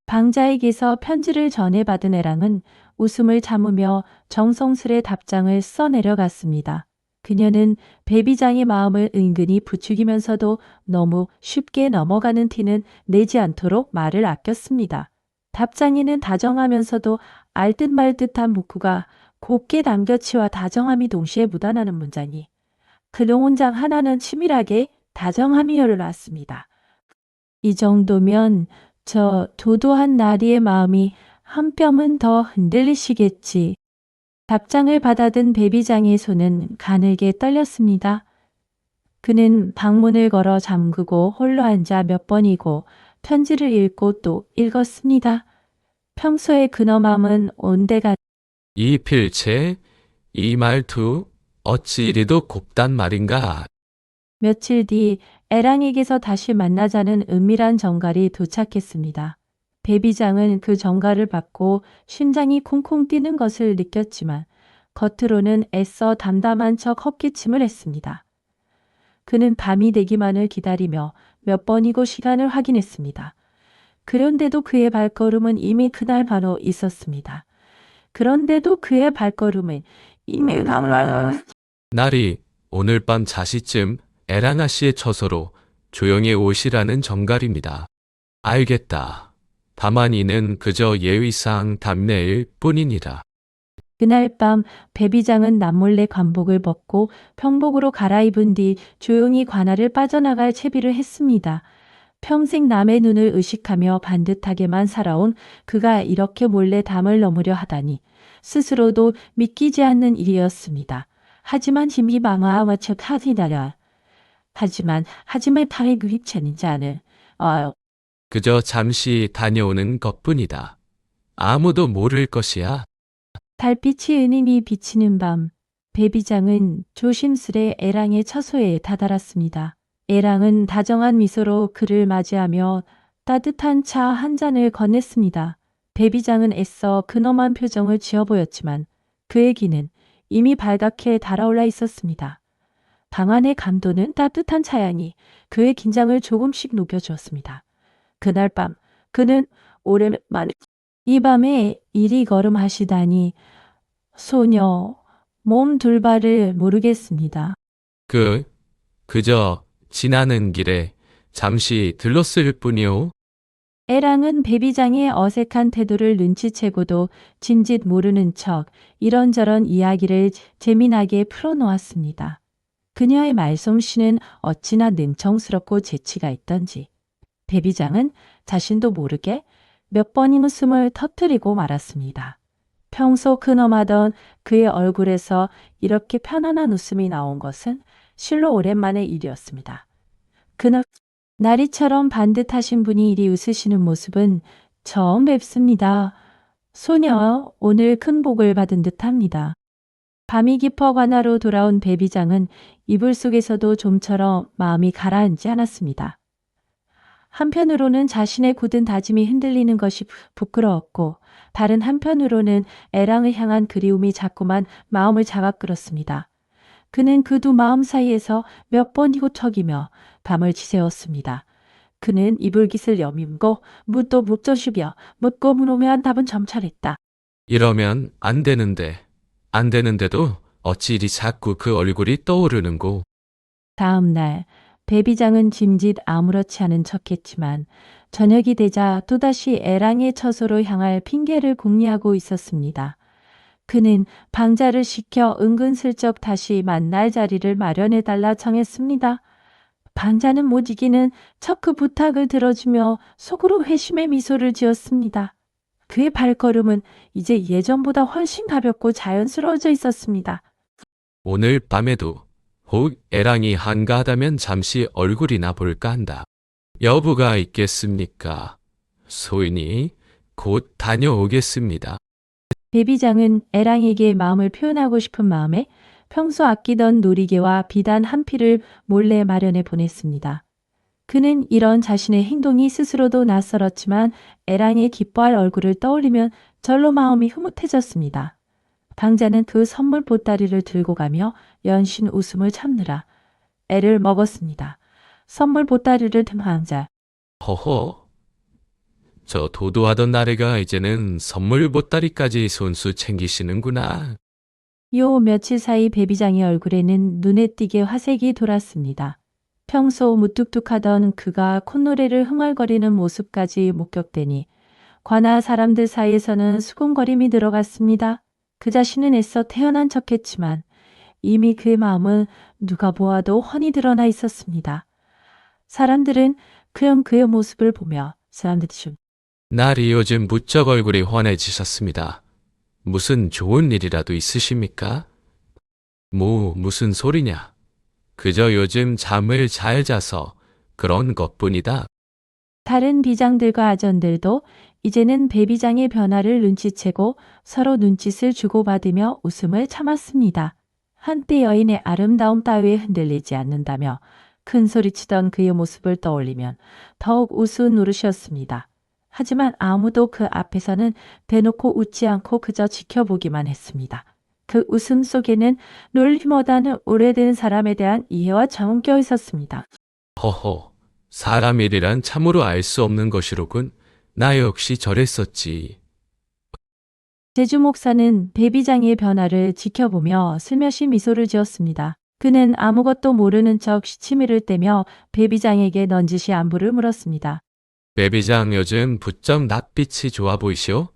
방자에게서 편지를 전해받은 애랑은 웃음을 참으며 정성스레 답장을 써내려갔습니다. 그녀는 배비장의 마음을 은근히 부추기면서도 너무 쉽게 넘어가는 티는 내지 않도록 말을 아꼈습니다. 답장에는 다정하면서도 알듯 말듯한 문구가 곱게 남겨치와 다정함이 동시에 묻어나는 문장이 글롱온장 하나는 치밀하게 다정함이 흘러났습니다. 이 정도면 저 도도한 나리의 마음이 한 뼘은 더 흔들리시겠지. 답장을 받아든 배비장의 손은 가늘게 떨렸습니다. 그는 방문을 걸어 잠그고 홀로 앉아 몇 번이고 편지를 읽고 또 읽었습니다. 평소에 그너 마음은 온데가 이 필체, 이 말투, 어찌 이리도 곱단 말인가? 며칠 뒤 애랑에게서 다시 만나자는 은밀한 전갈이 도착했습니다. 배비장은 그 전갈을 받고 심장이 콩콩 뛰는 것을 느꼈지만 겉으로는 애써 담담한 척 헛기침을 했습니다. 그는 밤이 되기만을 기다리며 몇 번이고 시간을 확인했습니다. 그런데도 그의 발걸음은 이미 그날 바로 있었습니다. 그런데도 그의 발걸음은 이미 날이 오늘 밤 자시쯤 에라나 씨의 처소로 조용히 오시라는 정갈입니다. 알겠다. 다만 이는 그저 예의상 답례일 뿐이니라. 그날 밤 배비장은 남몰래 관복을 벗고 평복으로 갈아입은 뒤 조용히 관아를 빠져나갈 채비를 했습니다. 평생 남의 눈을 의식하며 반듯하게만 살아온 그가 이렇게 몰래 담을 넘으려 하다니 스스로도 믿기지 않는 일이었습니다. 하지만 힘이 망하와 척하지다라. 하지만 타의 그 입체는 자는 그저 잠시 다녀오는 것뿐이다. 아무도 모를 것이야. 달빛이 은은히 비치는 밤 배비장은 조심스레 애랑의 처소에 다다랐습니다. 애랑은 다정한 미소로 그를 맞이하며 따뜻한 차 한 잔을 건넸습니다. 배비장은 애써 근엄한 표정을 지어 보였지만 그의 귀는 이미 발갛게 달아올라 있었습니다. 방 안의 감도는 따뜻한 차향이 그의 긴장을 조금씩 높여주었습니다. 그날 밤 그는 오랜만에 이 밤에 이리 걸음하시다니 소녀 몸 둘바를 모르겠습니다. 그저 지나는 길에 잠시 들렀을 뿐이오. 애랑은 배비장의 어색한 태도를 눈치채고도 짐짓 모르는 척 이런저런 이야기를 재미나게 풀어놓았습니다. 그녀의 말솜씨는 어찌나 능청스럽고 재치가 있던지 배비장은 자신도 모르게 몇 번인 웃음을 터뜨리고 말았습니다. 평소 근엄하던 그의 얼굴에서 이렇게 편안한 웃음이 나온 것은 실로 오랜만의 일이었습니다. 그날 나리처럼 반듯하신 분이 이리 웃으시는 모습은 처음 뵙습니다. 소녀, 오늘 큰 복을 받은 듯합니다. 밤이 깊어 관아로 돌아온 배비장은 이불 속에서도 좀처럼 마음이 가라앉지 않았습니다. 한편으로는 자신의 굳은 다짐이 흔들리는 것이 부끄러웠고 다른 한편으로는 애랑을 향한 그리움이 자꾸만 마음을 자각 끌었습니다. 그는 그 두 마음 사이에서 몇 번 이고척이며 밤을 지새웠습니다. 그는 이불깃을 여밈고 묻도 묵조시며 묻고 물으면 답은 점철했다. 이러면 안 되는데, 안 되는데도 어찌 이리 자꾸 그 얼굴이 떠오르는고. 다음 날 배비장은 짐짓 아무렇지 않은 척했지만 저녁이 되자 또다시 애랑의 처소로 향할 핑계를 궁리하고 있었습니다. 그는 방자를 시켜 은근슬쩍 다시 만날 자리를 마련해달라 청했습니다. 방자는 못 이기는 척 그 부탁을 들어주며 속으로 회심의 미소를 지었습니다. 그의 발걸음은 이제 예전보다 훨씬 가볍고 자연스러워져 있었습니다. 오늘 밤에도 혹 애랑이 한가하다면 잠시 얼굴이나 볼까 한다. 여부가 있겠습니까? 소인이 곧 다녀오겠습니다. 배비장은 애랑에게 마음을 표현하고 싶은 마음에 평소 아끼던 놀이개와 비단 한 필을 몰래 마련해 보냈습니다. 그는 이런 자신의 행동이 스스로도 낯설었지만 애랑의 기뻐할 얼굴을 떠올리면 절로 마음이 흐뭇해졌습니다. 방자는 그 선물 보따리를 들고 가며 연신 웃음을 참느라 애를 먹었습니다. 선물 보따리를 든 방자. 허허, 저 도도하던 나래가 이제는 선물 보따리까지 손수 챙기시는구나. 요 며칠 사이 배비장의 얼굴에는 눈에 띄게 화색이 돌았습니다. 평소 무뚝뚝하던 그가 콧노래를 흥얼거리는 모습까지 목격되니 관아 사람들 사이에서는 수군거림이 들어갔습니다. 그 자신은 애써 태어난 척했지만 이미 그의 마음은 누가 보아도 훤히 드러나 있었습니다. 사람들은 그런 그의 모습을 보며 사람들이 좀 날이 요즘 무척 얼굴이 환해지셨습니다. 무슨 좋은 일이라도 있으십니까? 무슨 소리냐? 그저 요즘 잠을 잘 자서 그런 것뿐이다. 다른 비장들과 아전들도 이제는 배비장의 변화를 눈치채고 서로 눈짓을 주고받으며 웃음을 참았습니다. 한때 여인의 아름다움 따위에 흔들리지 않는다며 큰 소리치던 그의 모습을 떠올리면 더욱 우스운 노릇이었습니다. 하지만 아무도 그 앞에서는 대놓고 웃지 않고 그저 지켜보기만 했습니다. 그 웃음 속에는 놀림보다는 오래된 사람에 대한 이해와 정은 껴 있었습니다. 허허, 사람 일이란 참으로 알 수 없는 것이로군. 나 역시 저랬었지. 제주 목사는 배비장의 변화를 지켜보며 슬며시 미소를 지었습니다. 그는 아무것도 모르는 척 시치미를 떼며 배비장에게 넌지시 안부를 물었습니다. 배비장 요즘 부쩍 낯빛이 좋아 보이시오?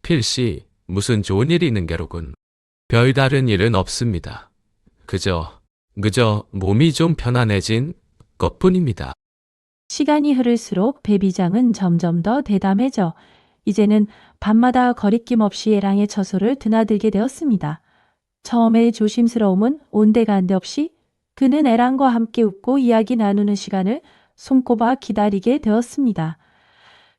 필시 무슨 좋은 일이 있는 게로군. 별다른 일은 없습니다. 그저 몸이 좀 편안해진 것뿐입니다. 시간이 흐를수록 배비장은 점점 더 대담해져 이제는 밤마다 거리낌 없이 애랑의 처소를 드나들게 되었습니다. 처음의 조심스러움은 온데간데 없이 그는 애랑과 함께 웃고 이야기 나누는 시간을 손꼽아 기다리게 되었습니다.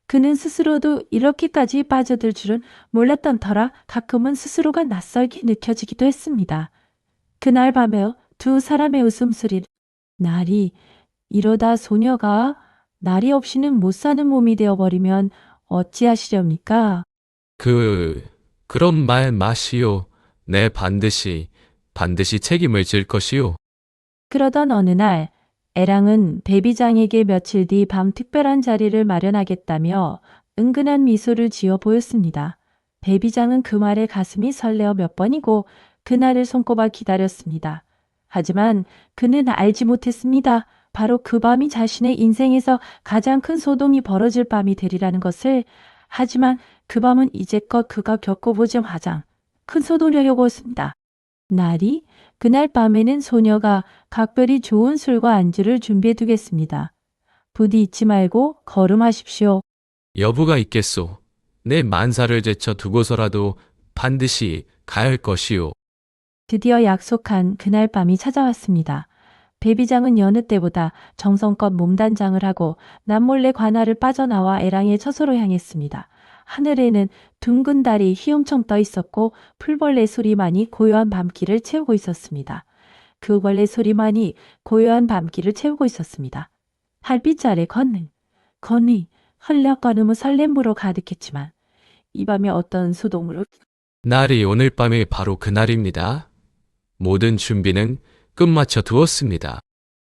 그는 스스로도 이렇게까지 빠져들 줄은 몰랐던 터라 가끔은 스스로가 낯설게 느껴지기도 했습니다. 그날 밤에 두 사람의 웃음소리를 날이 이러다 소녀가 날이 없이는 못 사는 몸이 되어버리면 어찌하시렵니까? 그런 말 마시오. 내 반드시 책임을 질 것이오. 그러던 어느 날 애랑은 배비장에게 며칠 뒤 밤 특별한 자리를 마련하겠다며 은근한 미소를 지어 보였습니다. 배비장은 그 말에 가슴이 설레어 몇 번이고 그날을 손꼽아 기다렸습니다. 하지만 그는 알지 못했습니다. 바로 그 밤이 자신의 인생에서 가장 큰 소동이 벌어질 밤이 되리라는 것을. 하지만 그 밤은 이제껏 그가 겪어보지 가장 큰 소동이었습니다. 날이 그날 밤에는 소녀가 각별히 좋은 술과 안주를 준비해 두겠습니다. 부디 잊지 말고 걸음하십시오. 여부가 있겠소. 내 만사를 제쳐 두고서라도 반드시 가야 할 것이오. 드디어 약속한 그날 밤이 찾아왔습니다. 배비장은 여느 때보다 정성껏 몸단장을 하고 남몰래 관아를 빠져나와 애랑의 처소로 향했습니다. 하늘에는 둥근 달이 휘엄청 떠 있었고 풀벌레 소리만이 고요한 밤길을 채우고 있었습니다. 그 벌레 소리만이 고요한 밤길을 채우고 있었습니다. 달빛 아래 건이 헐레거리는 설렘으로 가득했지만 이 밤에 어떤 소동으로 날이 오늘 밤이 바로 그날입니다. 모든 준비는 끝마쳐 두었습니다.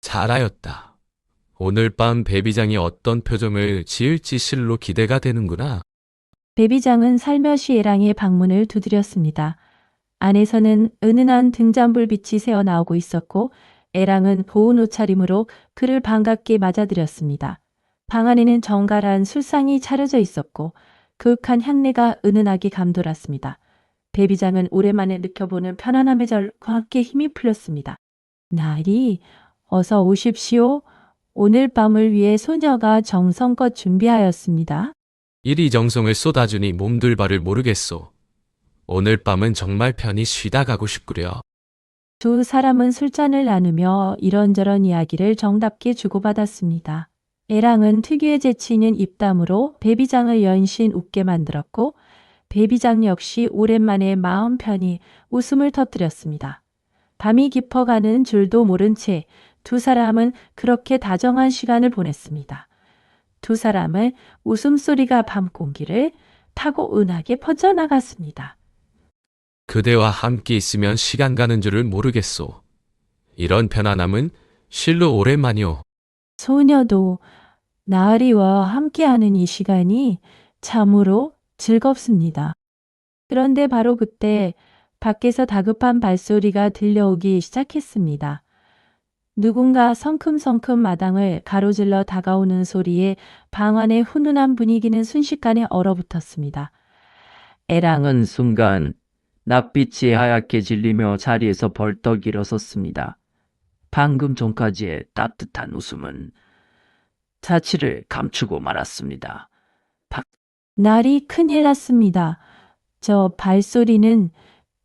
잘하였다. 오늘 밤 배비장이 어떤 표정을 지을지 실로 기대가 되는구나. 배비장은 살며시 애랑의 방문을 두드렸습니다. 안에서는 은은한 등잔불 빛이 새어 나오고 있었고 애랑은 고운 옷차림으로 그를 반갑게 맞아들였습니다. 방 안에는 정갈한 술상이 차려져 있었고 그윽한 향내가 은은하게 감돌았습니다. 배비장은 오랜만에 느껴보는 편안함의 절과 함께 힘이 풀렸습니다. 나리, 어서 오십시오. 오늘 밤을 위해 소녀가 정성껏 준비하였습니다. 이리 정성을 쏟아주니 몸둘 바를 모르겠소. 오늘 밤은 정말 편히 쉬다 가고 싶구려. 두 사람은 술잔을 나누며 이런저런 이야기를 정답게 주고받았습니다. 애랑은 특유의 재치 있는 입담으로 배비장을 연신 웃게 만들었고 배비장 역시 오랜만에 마음 편히 웃음을 터뜨렸습니다. 밤이 깊어가는 줄도 모른 채 두 사람은 그렇게 다정한 시간을 보냈습니다. 두 사람의 웃음소리가 밤 공기를 타고 은하게 퍼져나갔습니다. 그대와 함께 있으면 시간 가는 줄을 모르겠소. 이런 편안함은 실로 오랜만이오. 소녀도 나으리와 함께하는 이 시간이 참으로 즐겁습니다. 그런데 바로 그때 밖에서 다급한 발소리가 들려오기 시작했습니다. 누군가 성큼성큼 마당을 가로질러 다가오는 소리에 방 안의 훈훈한 분위기는 순식간에 얼어붙었습니다. 애랑은 순간 낯빛이 하얗게 질리며 자리에서 벌떡 일어섰습니다. 방금 전까지의 따뜻한 웃음은 자취를 감추고 말았습니다. 날이 큰일 났습니다. 저 발소리는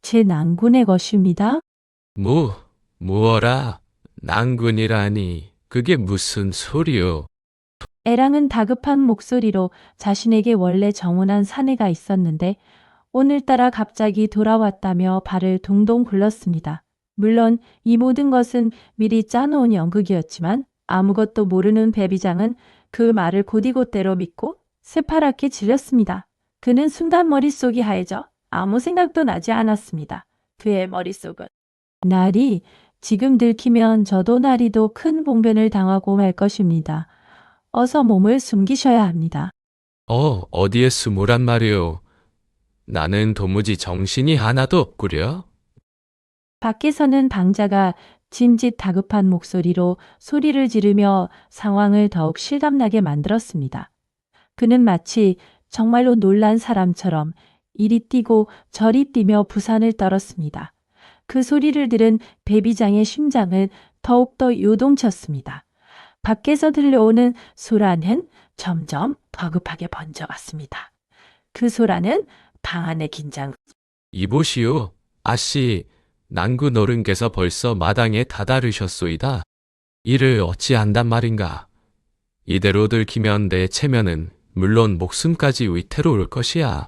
제 난군의 것입니다. 무어라. 난군이라니. 그게 무슨 소리요? 애랑은 다급한 목소리로 자신에게 원래 정원한 사내가 있었는데 오늘따라 갑자기 돌아왔다며 발을 동동 굴렀습니다. 물론 이 모든 것은 미리 짜놓은 연극이었지만 아무것도 모르는 배비장은 그 말을 곧이곧대로 믿고 새파랗게 질렸습니다. 그는 순간 머릿속이 하얘져 아무 생각도 나지 않았습니다. 그의 머릿속은 날이 지금 들키면 저도 나리도 큰 봉변을 당하고 말 것입니다. 어서 몸을 숨기셔야 합니다. 어디에 숨으란 말이오. 나는 도무지 정신이 하나도 없구려. 밖에서는 방자가 짐짓 다급한 목소리로 소리를 지르며 상황을 더욱 실감나게 만들었습니다. 그는 마치 정말로 놀란 사람처럼 이리 뛰고 저리 뛰며 부산을 떨었습니다. 그 소리를 들은 배비장의 심장은 더욱더 요동쳤습니다. 밖에서 들려오는 소라는 점점 다급하게 번져갔습니다. 그 소라는 방 안의 긴장. 이보시오. 아씨, 난군 어른께서 벌써 마당에 다다르셨소이다. 이를 어찌한단 말인가. 이대로 들키면 내 체면은 물론 목숨까지 위태로울 것이야.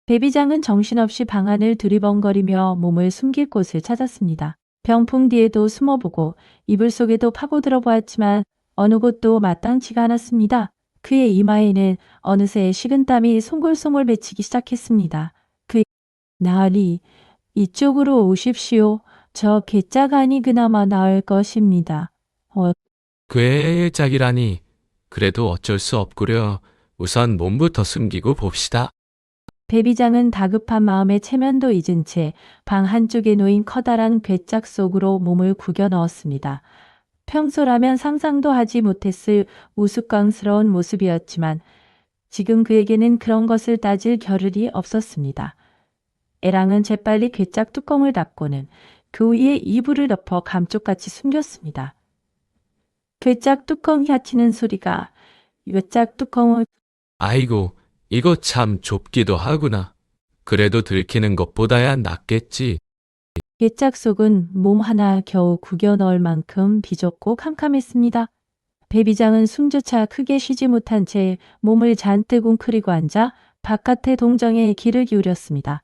배비장은 정신없이 방 안을 두리번거리며 몸을 숨길 곳을 찾았습니다. 병풍 뒤에도 숨어보고 이불 속에도 파고들어 보았지만 어느 곳도 마땅치가 않았습니다. 그의 이마에는 어느새 식은땀이 송골송골 맺히기 시작했습니다. 나으리, 이쪽으로 오십시오. 저 괴짜간이 그나마 나을 것입니다. 괴짝이라니. 그래도 어쩔 수 없구려. 우선 몸부터 숨기고 봅시다. 배비장은 다급한 마음에 체면도 잊은 채 방 한쪽에 놓인 커다란 괴짝 속으로 몸을 구겨 넣었습니다. 평소라면 상상도 하지 못했을 우스꽝스러운 모습이었지만 지금 그에게는 그런 것을 따질 겨를이 없었습니다. 애랑은 재빨리 괴짝 뚜껑을 닫고는 그 위에 이불을 덮어 감쪽같이 숨겼습니다. 괴짝 뚜껑 닫히는 소리가 괴짝 뚜껑을 아이고, 이거 참 좁기도 하구나. 그래도 들키는 것보다야 낫겠지. 괴짝 속은 몸 하나 겨우 구겨 넣을 만큼 비좁고 캄캄했습니다. 배비장은 숨조차 크게 쉬지 못한 채 몸을 잔뜩 웅크리고 앉아 바깥의 동정에 귀를 기울였습니다.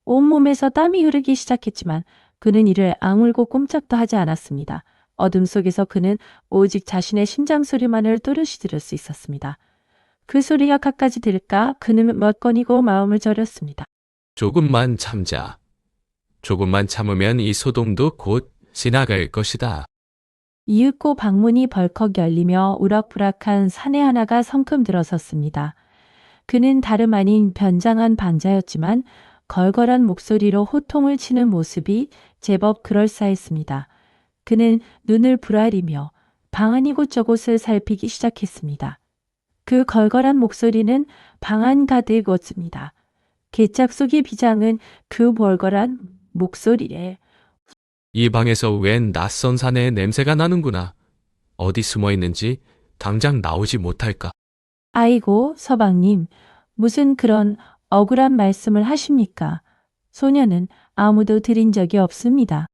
온몸에서 땀이 흐르기 시작했지만 그는 이를 악물고 꼼짝도 하지 않았습니다. 어둠 속에서 그는 오직 자신의 심장 소리만을 또렷이 들을 수 있었습니다. 그 소리가 가까이 들까 그는 멋거니고 마음을 졸였습니다. 조금만 참자. 조금만 참으면 이 소동도 곧 지나갈 것이다. 이윽고 방문이 벌컥 열리며 우락부락한 사내 하나가 성큼 들어섰습니다. 그는 다름 아닌 변장한 방자였지만 걸걸한 목소리로 호통을 치는 모습이 제법 그럴싸했습니다. 그는 눈을 부라리며 방 안 이곳저곳을 살피기 시작했습니다. 그 걸걸한 목소리는 방 안 가득 왔습니다. 괴짝 속의 비장은 그 벌걸한 목소리에 이 방에서 웬 낯선 사내의 냄새가 나는구나. 어디 숨어 있는지 당장 나오지 못할까? 아이고, 서방님, 무슨 그런 억울한 말씀을 하십니까? 소녀는 아무도 들인 적이 없습니다.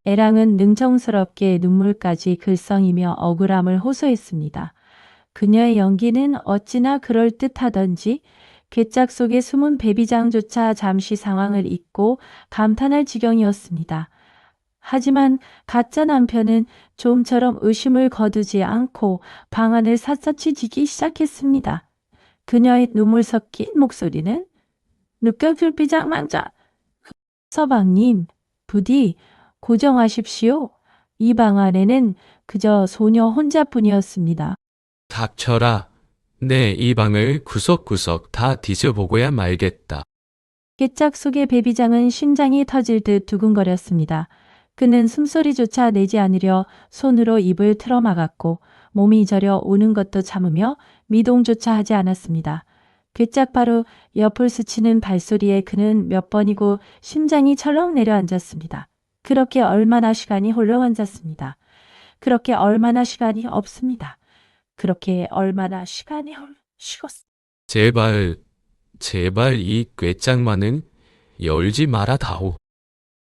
애랑은 능청스럽게 눈물까지 글썽이며 억울함을 호소했습니다. 그녀의 연기는 어찌나 그럴듯하던지 괴짝 속에 숨은 배비장조차 잠시 상황을 잊고 감탄할 지경이었습니다. 하지만 가짜 남편은 좀처럼 의심을 거두지 않고 방안을 샅샅이 지기 시작했습니다. 그녀의 눈물 섞인 목소리는 느껴줄 비장망자. 서방님, 부디 고정하십시오. 이 방 안에는 그저 소녀 혼자뿐이었습니다. 닥쳐라. 내 이 방을 구석구석 다 뒤져보고야 말겠다. 괴짝 속의 배비장은 심장이 터질 듯 두근거렸습니다. 그는 숨소리조차 내지 않으려 손으로 입을 틀어막았고 몸이 저려 우는 것도 참으며 미동조차 하지 않았습니다. 괴짝 바로 옆을 스치는 발소리에 그는 몇 번이고 심장이 철렁 내려앉았습니다. 그렇게 얼마나 시간이 홀로 앉았습니다. 그렇게 얼마나 시간이 없습니다. 그렇게 얼마나 시간이 쉬었습니다. 제발 이 꾀짝만은 열지 마라 다오.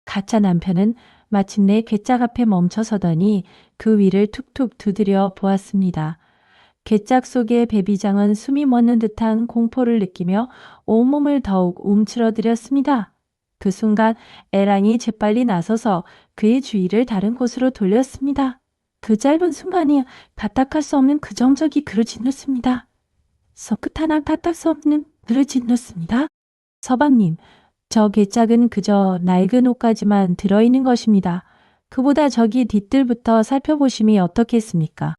가짜 남편은 마침내 괴짝 앞에 멈춰서더니 그 위를 툭툭 두드려 보았습니다. 괴짝 속의 배비장은 숨이 멎는 듯한 공포를 느끼며 온몸을 더욱 움츠러들였습니다. 그 순간 애랑이 재빨리 나서서 그의 주의를 다른 곳으로 돌렸습니다. 그 짧은 순간이 다딱할 수 없는 그정적이 그를 짓누습니다. 손끝 하나 다딱 수 없는 그를 짓누습니다. 서방님, 저 괴짝은 그저 낡은 옷까지만 들어있는 것입니다. 그보다 저기 뒷뜰부터 살펴보심이 어떻겠습니까?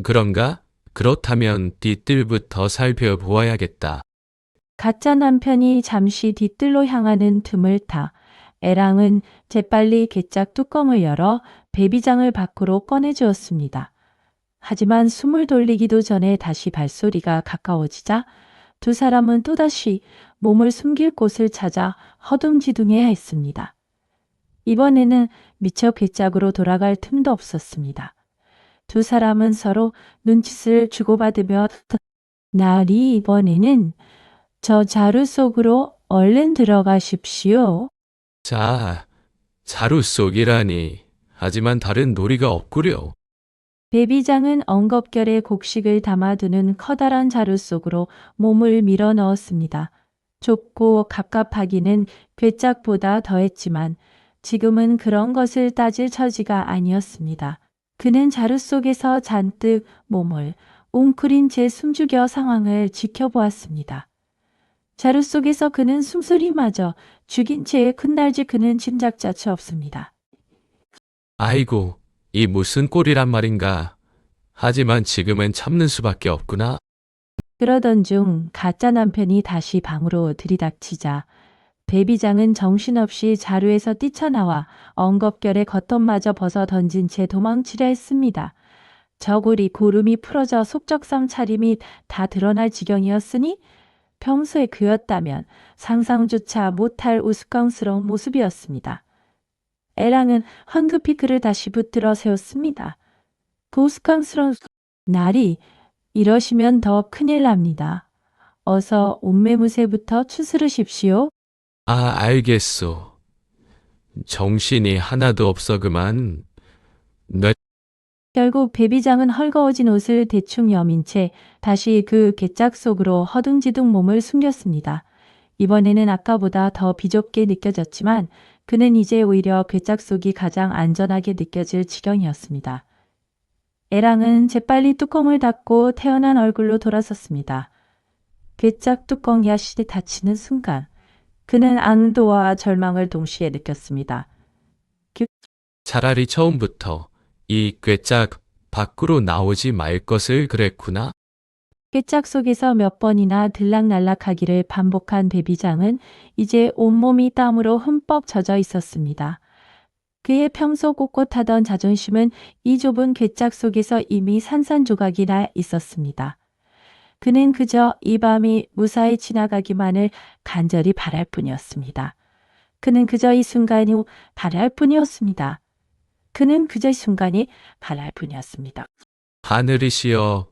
그런가? 그렇다면 뒤뜰부터 살펴보아야겠다. 가짜 남편이 잠시 뒷뜰로 향하는 틈을 타 애랑은 재빨리 괴짝 뚜껑을 열어 배비장을 밖으로 꺼내주었습니다. 하지만 숨을 돌리기도 전에 다시 발소리가 가까워지자 두 사람은 또다시 몸을 숨길 곳을 찾아 허둥지둥해야 했습니다. 이번에는 미처 괴짝으로 돌아갈 틈도 없었습니다. 두 사람은 서로 눈짓을 주고받으며 나리 이번에는 저 자루 속으로 얼른 들어가십시오. 자루 속이라니. 하지만 다른 놀이가 없구려. 배비장은 엉겁결에 곡식을 담아두는 커다란 자루 속으로 몸을 밀어 넣었습니다. 좁고 갑갑하기는 괴짝보다 더했지만 지금은 그런 것을 따질 처지가 아니었습니다. 그는 자루 속에서 잔뜩 몸을 웅크린 채 숨죽여 상황을 지켜보았습니다. 자루 속에서 그는 숨소리마저 죽인 채 훗날지 그는 짐작자체 없습니다. 아이고, 이 무슨 꼴이란 말인가. 하지만 지금은 참는 수밖에 없구나. 그러던 중 가짜 남편이 다시 방으로 들이닥치자 배비장은 정신없이 자루에서 뛰쳐나와 엉겁결에 겉옷마저 벗어 던진 채 도망치려 했습니다. 저고리 고름이 풀어져 속적삼 차림이 다 드러날 지경이었으니 평소에 그였다면 상상조차 못할 우스꽝스러운 모습이었습니다. 애랑은 황급히 그를 다시 붙들어 세웠습니다. 그 우스꽝스러운 날이 이러시면 더 큰일 납니다. 어서 옷매무새부터 추스르십시오. 알겠소. 정신이 하나도 없어 그만. 결국 배비장은 헐거워진 옷을 대충 여민 채 다시 그 괴짝 속으로 허둥지둥 몸을 숨겼습니다. 이번에는 아까보다 더 비좁게 느껴졌지만 그는 이제 오히려 괴짝 속이 가장 안전하게 느껴질 지경이었습니다. 애랑은 재빨리 뚜껑을 닫고 태어난 얼굴로 돌아섰습니다. 괴짝 뚜껑이 야시에 닫히는 순간 그는 안도와 절망을 동시에 느꼈습니다. 차라리 처음부터 이 꾀짝 밖으로 나오지 말 것을 그랬구나. 꾀짝 속에서 몇 번이나 들락날락하기를 반복한 베비장은 이제 온몸이 땀으로 흠뻑 젖어 있었습니다. 그의 평소 꼿꼿하던 자존심은 이 좁은 꾀짝 속에서 이미 산산조각이 나 있었습니다. 그는 그저 이 밤이 무사히 지나가기만을 간절히 바랄 뿐이었습니다. 그는 그저 이 순간이 바랄 뿐이었습니다. 그는 그저 이 순간이 바랄 뿐이었습니다. 하늘이시여,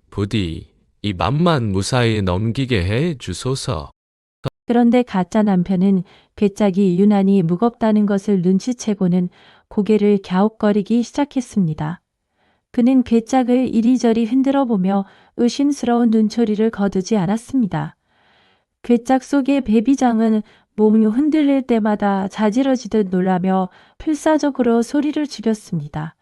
부디 이 밤만 무사히 넘기게 해 주소서. 그런데 가짜 남편은 괴짝이 유난히 무겁다는 것을 눈치채고는 고개를 갸웃거리기 시작했습니다. 그는 괴짝을 이리저리 흔들어 보며 의심스러운 눈초리를 거두지 않았습니다. 괴짝 속의 베비장은 몸이 흔들릴 때마다 자지러지듯 놀라며 필사적으로 소리를 죽였습니다.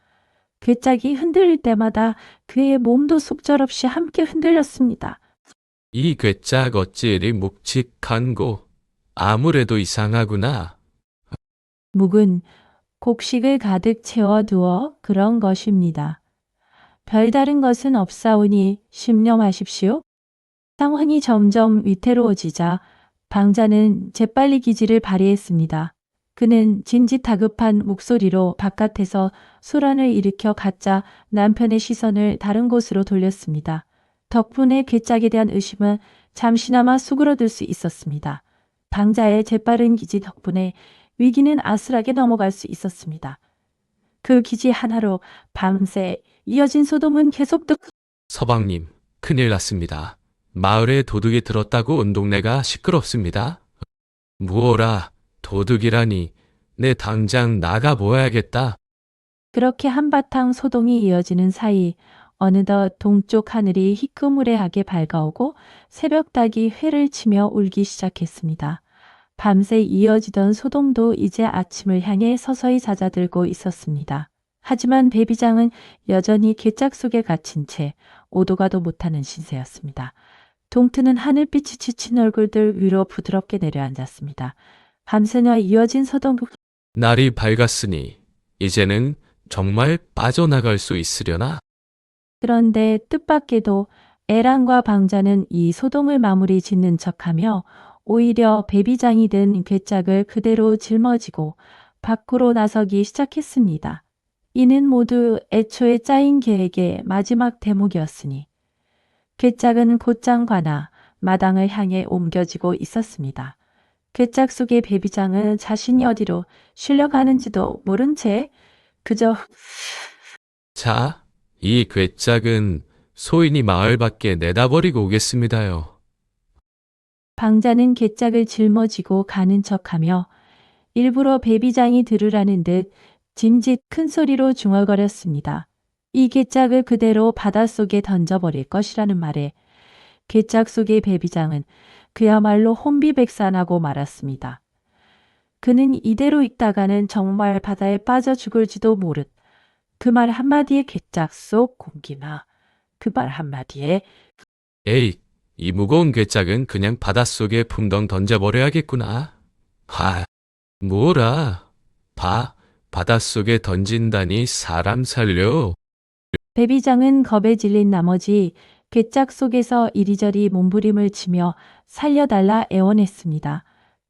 괴짝이 흔들릴 때마다 그의 몸도 속절없이 함께 흔들렸습니다. 이 꾀짝 어찌 이리 묵직한고 아무래도 이상하구나. 묵은 곡식을 가득 채워두어 그런 것입니다. 별다른 것은 없사오니 심념하십시오. 상황이 점점 위태로워지자 방자는 재빨리 기지를 발휘했습니다. 그는 진지다급한 목소리로 바깥에서 소란을 일으켜 가짜 남편의 시선을 다른 곳으로 돌렸습니다. 덕분에 괴짝에 대한 의심은 잠시나마 수그러들 수 있었습니다. 방자의 재빠른 기지 덕분에 위기는 아슬하게 넘어갈 수 있었습니다. 그 기지 하나로 밤새 이어진 소동은 계속되고 서방님, 큰일 났습니다. 마을에 도둑이 들었다고 온 동네가 시끄럽습니다. 무어라, 도둑이라니. 내 당장 나가 보아야겠다. 그렇게 한바탕 소동이 이어지는 사이 어느덧 동쪽 하늘이 희끄무레하게 밝아오고 새벽닭이 회를 치며 울기 시작했습니다. 밤새 이어지던 소동도 이제 아침을 향해 서서히 잦아들고 있었습니다. 하지만 베비장은 여전히 괴짝 속에 갇힌 채 오도 가도 못하는 신세였습니다. 동트는 하늘빛이 지친 얼굴들 위로 부드럽게 내려앉았습니다. 밤새며 이어진 소동 날이 밝았으니 이제는 정말 빠져나갈 수 있으려나? 그런데 뜻밖에도 애랑과 방자는 이 소동을 마무리 짓는 척하며 오히려 베비장이 든 괴짝을 그대로 짊어지고 밖으로 나서기 시작했습니다. 이는 모두 애초에 짜인 계획의 마지막 대목이었으니 괴짝은 곧장 관아 마당을 향해 옮겨지고 있었습니다. 괴짝 속의 베비장은 자신이 어디로 실려가는지도 모른 채 그저 자, 이 괴짝은 소인이 마을 밖에 내다버리고 오겠습니다요. 방자는 괴짝을 짊어지고 가는 척하며 일부러 베비장이 들으라는 듯 짐짓 큰 소리로 중얼거렸습니다. 이 괴짝을 그대로 바닷속에 던져버릴 것이라는 말에 괴짝 속의 베비장은 그야말로 혼비백산하고 말았습니다. 그는 이대로 있다가는 정말 바다에 빠져 죽을지도 모릇 그 말 한마디에 괴짝 속 공기나 그 말 한마디에 에이, 이 무거운 괴짝은 그냥 바닷속에 풍덩 던져버려야겠구나. 뭐라? 바닷속에 던진다니 사람 살려. 베비장은 겁에 질린 나머지 괴짝 속에서 이리저리 몸부림을 치며 살려달라 애원했습니다.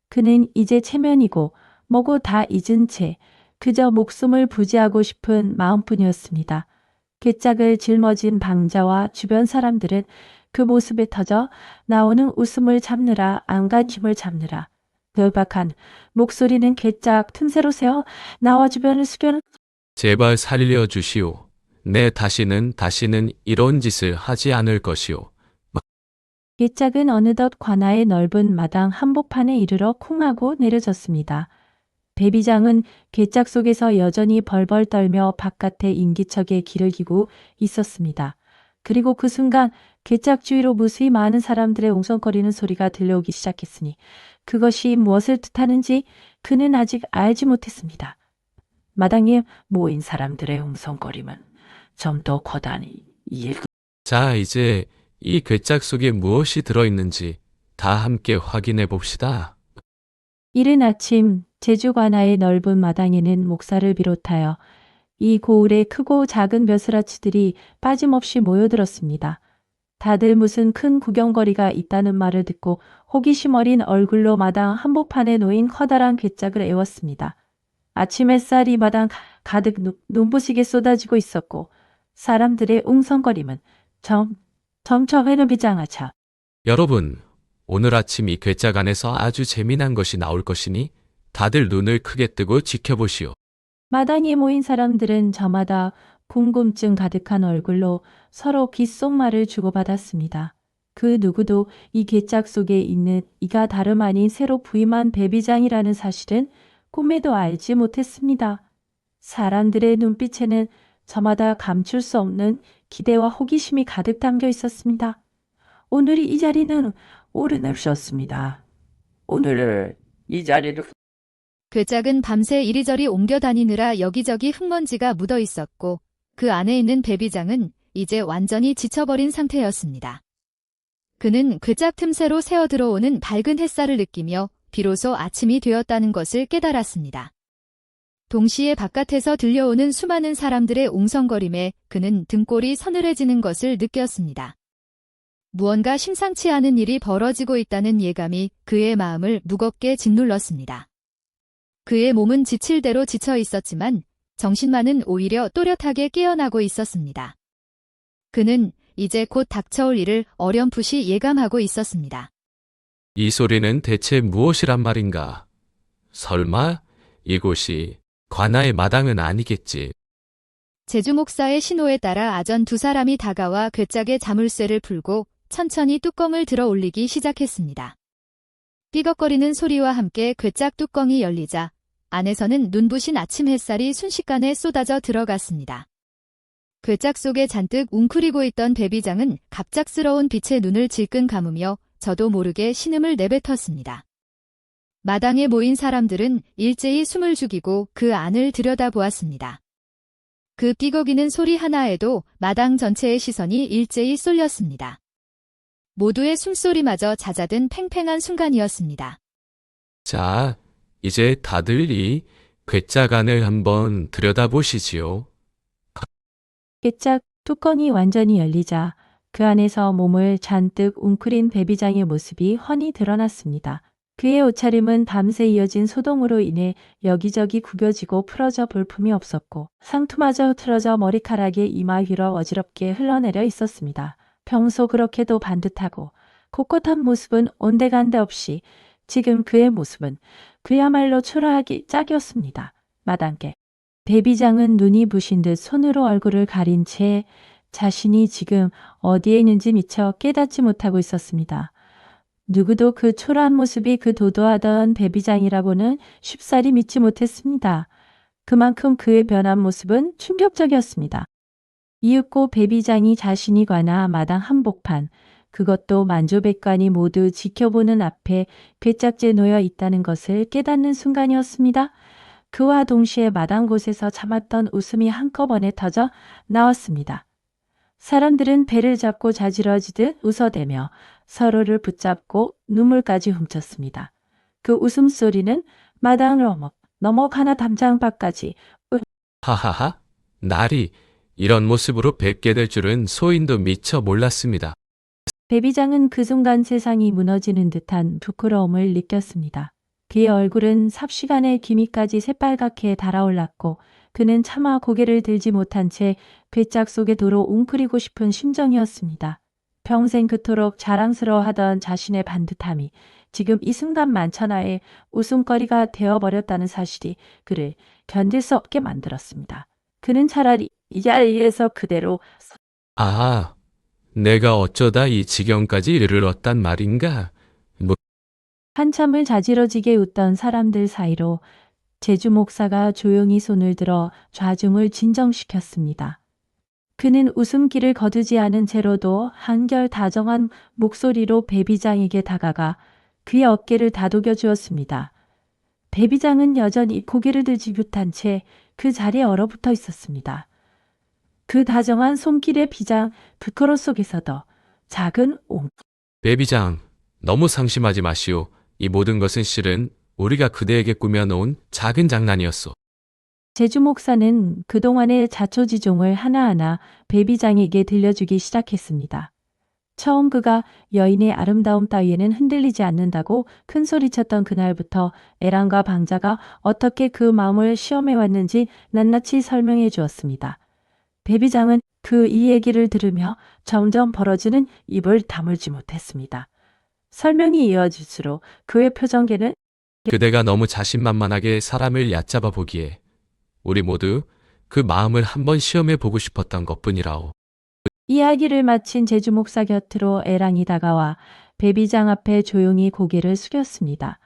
그는 이제 체면이고 뭐고 다 잊은 채 그저 목숨을 부지하고 싶은 마음뿐이었습니다. 괴짝을 짊어진 방자와 주변 사람들은 그 모습에 터져 나오는 웃음을 참느라 안간힘을 잡느라 결박한 목소리는 괴짝 틈새로 새어 나와 주변을 수려는 제발 살려주시오. 내 다시는 이런 짓을 하지 않을 것이오. 괴짝은 어느덧 관아의 넓은 마당 한복판에 이르러 쿵하고 내려졌습니다. 베비장은 괴짝 속에서 여전히 벌벌 떨며 바깥에 인기척에 길을 기고 있었습니다. 그리고 그 순간 괴짝 주위로 무수히 많은 사람들의 웅성거리는 소리가 들려오기 시작했으니 그것이 무엇을 뜻하는지 그는 아직 알지 못했습니다. 마당에 모인 사람들의 웅성거림은 좀 더 고단히 자, 이제 이 괴짝 속에 무엇이 들어있는지 다 함께 확인해 봅시다. 이른 아침 제주 관아의 넓은 마당에는 목사를 비롯하여 이 고을의 크고 작은 벼슬아치들이 빠짐없이 모여들었습니다. 다들 무슨 큰 구경거리가 있다는 말을 듣고 호기심 어린 얼굴로 마당 한복판에 놓인 커다란 괴짝을 애웠습니다. 아침 햇살이 마당 가득 눈부시게 쏟아지고 있었고 사람들의 웅성거림은 점점해는 비장하차. 여러분, 오늘 아침 이 괴짝 안에서 아주 재미난 것이 나올 것이니 다들 눈을 크게 뜨고 지켜보시오. 마당에 모인 사람들은 저마다 궁금증 가득한 얼굴로 서로 귓속말을 주고받았습니다. 그 누구도 이 괴짝 속에 있는 이가 다름 아닌 새로 부임한 배비장이라는 사실은 꿈에도 알지 못했습니다. 사람들의 눈빛에는 저마다 감출 수 없는 기대와 호기심이 가득 담겨 있었습니다. 오늘이 이 자리는 오르내셨습니다. 오늘 이 자리를 괴짝은 밤새 이리저리 옮겨 다니느라 여기저기 흙먼지가 묻어 있었고 그 안에 있는 배비장은 이제 완전히 지쳐버린 상태였습니다. 그는 괴짝 틈새로 새어 들어오는 밝은 햇살을 느끼며 비로소 아침이 되었다는 것을 깨달았습니다. 동시에 바깥에서 들려오는 수많은 사람들의 웅성거림에 그는 등골이 서늘해지는 것을 느꼈습니다. 무언가 심상치 않은 일이 벌어지고 있다는 예감이 그의 마음을 무겁게 짓눌렀습니다. 그의 몸은 지칠 대로 지쳐 있었지만 정신만은 오히려 또렷하게 깨어나고 있었습니다. 그는 이제 곧 닥쳐올 일을 어렴풋이 예감하고 있었습니다. 이 소리는 대체 무엇이란 말인가? 설마 이곳이 관아의 마당은 아니겠지. 제주 목사의 신호에 따라 아전 두 사람이 다가와 괴짝의 자물쇠를 풀고 천천히 뚜껑을 들어 올리기 시작했습니다. 삐걱거리는 소리와 함께 괴짝 뚜껑이 열리자 안에서는 눈부신 아침 햇살이 순식간에 쏟아져 들어갔습니다. 괴짝 속에 잔뜩 웅크리고 있던 배비장은 갑작스러운 빛에 눈을 질끈 감으며 저도 모르게 신음을 내뱉었습니다. 마당에 모인 사람들은 일제히 숨을 죽이고 그 안을 들여다보았습니다. 그 삐걱이는 소리 하나에도 마당 전체의 시선이 일제히 쏠렸습니다. 모두의 숨소리마저 잦아든 팽팽한 순간이었습니다. 자, 이제 다들 이 괴짝 안을 한번 들여다보시지요. 괴짝 뚜껑이 완전히 열리자 그 안에서 몸을 잔뜩 웅크린 배비장의 모습이 훤히 드러났습니다. 그의 옷차림은 밤새 이어진 소동으로 인해 여기저기 구겨지고 풀어져 볼품이 없었고 상투마저 틀어져 머리카락에 이마 위로 어지럽게 흘러내려 있었습니다. 평소 그렇게도 반듯하고 꼿꼿한 모습은 온데간데 없이 지금 그의 모습은 그야말로 초라하기 짝이었습니다. 마당께 배비장은 눈이 부신 듯 손으로 얼굴을 가린 채 자신이 지금 어디에 있는지 미처 깨닫지 못하고 있었습니다. 누구도 그 초라한 모습이 그 도도하던 배비장이라고는 쉽사리 믿지 못했습니다. 그만큼 그의 변한 모습은 충격적이었습니다. 이윽고 배비장이 자신이 관아 마당 한복판, 그것도 만조백관이 모두 지켜보는 앞에 괴짝지에 놓여 있다는 것을 깨닫는 순간이었습니다. 그와 동시에 마당 곳에서 참았던 웃음이 한꺼번에 터져 나왔습니다. 사람들은 배를 잡고 자지러지듯 웃어대며 서로를 붙잡고 눈물까지 훔쳤습니다. 그 웃음소리는 마당을 넘어가나 담장 밖까지 하하하, 날이 이런 모습으로 뵙게 될 줄은 소인도 미처 몰랐습니다. 배비장은 그 순간 세상이 무너지는 듯한 부끄러움을 느꼈습니다. 그의 얼굴은 삽시간에 기미까지 새빨갛게 달아올랐고 그는 차마 고개를 들지 못한 채 괴짝 속에 도로 웅크리고 싶은 심정이었습니다. 평생 그토록 자랑스러워하던 자신의 반듯함이 지금 이 순간 만천하에 웃음거리가 되어버렸다는 사실이 그를 견딜 수 없게 만들었습니다. 그는 차라리 이 자리에서 그대로 아, 내가 어쩌다 이 지경까지 이르렀단 말인가? 한참을 자지러지게 웃던 사람들 사이로 제주 목사가 조용히 손을 들어 좌중을 진정시켰습니다. 그는 웃음기를 거두지 않은 채로도 한결 다정한 목소리로 배비장에게 다가가 그의 어깨를 다독여 주었습니다. 배비장은 여전히 고개를 들지 못한 채 그 자리에 얼어붙어 있었습니다. 그 다정한 손길의 비장 부끄러 속에서도 작은 배비장, 너무 상심하지 마시오. 이 모든 것은 실은 우리가 그대에게 꾸며놓은 작은 장난이었소. 제주 목사는 그동안의 자초지종을 하나하나 베비장에게 들려주기 시작했습니다. 처음 그가 여인의 아름다움 따위에는 흔들리지 않는다고 큰소리쳤던 그날부터 에란과 방자가 어떻게 그 마음을 시험해왔는지 낱낱이 설명해 주었습니다. 베비장은 그 이 얘기를 들으며 점점 벌어지는 입을 다물지 못했습니다. 설명이 이어질수록 그의 표정에는 그대가 너무 자신만만하게 사람을 얕잡아 보기에 우리 모두 그 마음을 한번 시험해 보고 싶었던 것뿐이라오. 이야기를 마친 제주 목사 곁으로 에랑이 다가와 베비장 앞에 조용히 고개를 숙였습니다.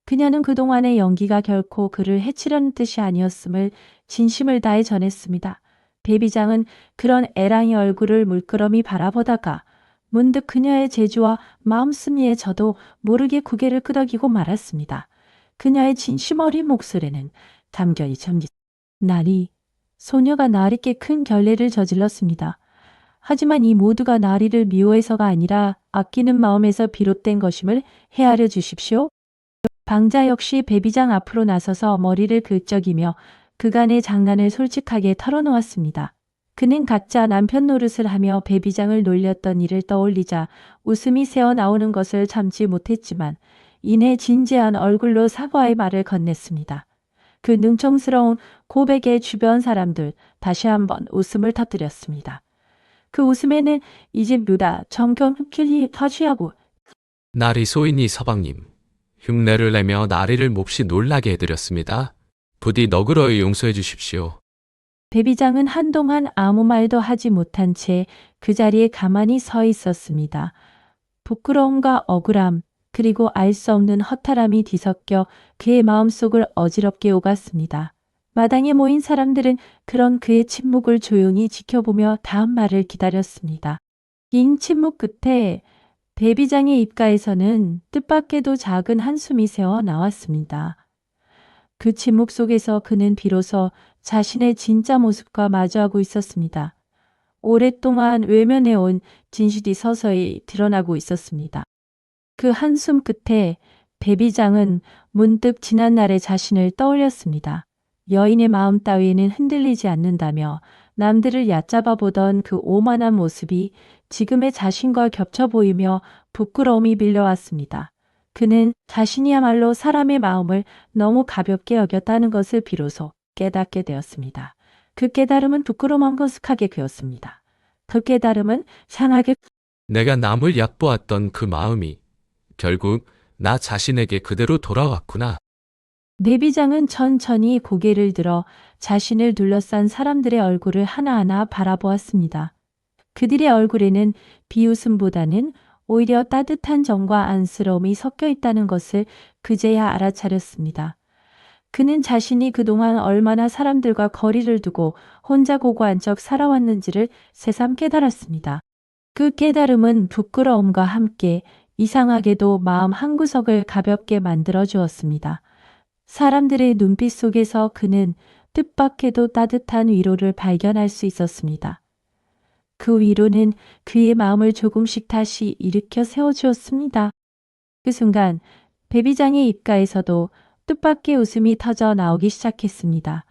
그녀는 그동안의 연기가 결코 그를 해치려는 뜻이 아니었음을 진심을 다해 전했습니다. 베비장은 그런 에랑의 얼굴을 물끄러미 바라보다가 문득 그녀의 재주와 마음씀이에 저도 모르게 고개를 끄덕이고 말았습니다. 그녀의 진심 어린 목소리는 담겨이 잠기. 소녀가 나리께 큰 결례를 저질렀습니다. 하지만 이 모두가 나리를 미워해서가 아니라 아끼는 마음에서 비롯된 것임을 헤아려 주십시오. 방자 역시 베비장 앞으로 나서서 머리를 긁적이며 그간의 장난을 솔직하게 털어놓았습니다. 그는 각자 남편 노릇을 하며 베비장을 놀렸던 일을 떠올리자 웃음이 새어나오는 것을 참지 못했지만 이내 진지한 얼굴로 사과의 말을 건넸습니다. 그 능청스러운 고백에 주변 사람들 다시 한번 웃음을 터뜨렸습니다. 그 웃음에는 이 집 묘다 정경 흑힐이 터지하고 나리 소인이 서방님, 흉내를 내며 나리를 몹시 놀라게 해드렸습니다. 부디 너그러이 용서해 주십시오. 베비장은 한동안 아무 말도 하지 못한 채 그 자리에 가만히 서 있었습니다. 부끄러움과 억울함 그리고 알 수 없는 허탈함이 뒤섞여 그의 마음속을 어지럽게 오갔습니다. 마당에 모인 사람들은 그런 그의 침묵을 조용히 지켜보며 다음 말을 기다렸습니다. 긴 침묵 끝에 베비장의 입가에서는 뜻밖에도 작은 한숨이 새어 나왔습니다. 그 침묵 속에서 그는 비로소 자신의 진짜 모습과 마주하고 있었습니다. 오랫동안 외면해온 진실이 서서히 드러나고 있었습니다. 그 한숨 끝에 베비장은 문득 지난날의 자신을 떠올렸습니다. 여인의 마음 따위에는 흔들리지 않는다며 남들을 얕잡아 보던 그 오만한 모습이 지금의 자신과 겹쳐 보이며 부끄러움이 밀려왔습니다. 그는 자신이야말로 사람의 마음을 너무 가볍게 여겼다는 것을 비로소 깨닫게 되었습니다. 그 깨달음은 부끄러움한 거스하게 그였습니다. 그 깨달음은 상하게 내가 남을 얕보았던 그 마음이 결국 나 자신에게 그대로 돌아왔구나. 내비장은 천천히 고개를 들어 자신을 둘러싼 사람들의 얼굴을 하나하나 바라보았습니다. 그들의 얼굴에는 비웃음보다는 오히려 따뜻한 정과 안쓰러움이 섞여 있다는 것을 그제야 알아차렸습니다. 그는 자신이 그동안 얼마나 사람들과 거리를 두고 혼자 고고한 척 살아왔는지를 새삼 깨달았습니다. 그 깨달음은 부끄러움과 함께 이상하게도 마음 한구석을 가볍게 만들어 주었습니다. 사람들의 눈빛 속에서 그는 뜻밖에도 따뜻한 위로를 발견할 수 있었습니다. 그 위로는 그의 마음을 조금씩 다시 일으켜 세워주었습니다. 그 순간 베비장의 입가에서도 뜻밖의 웃음이 터져 나오기 시작했습니다.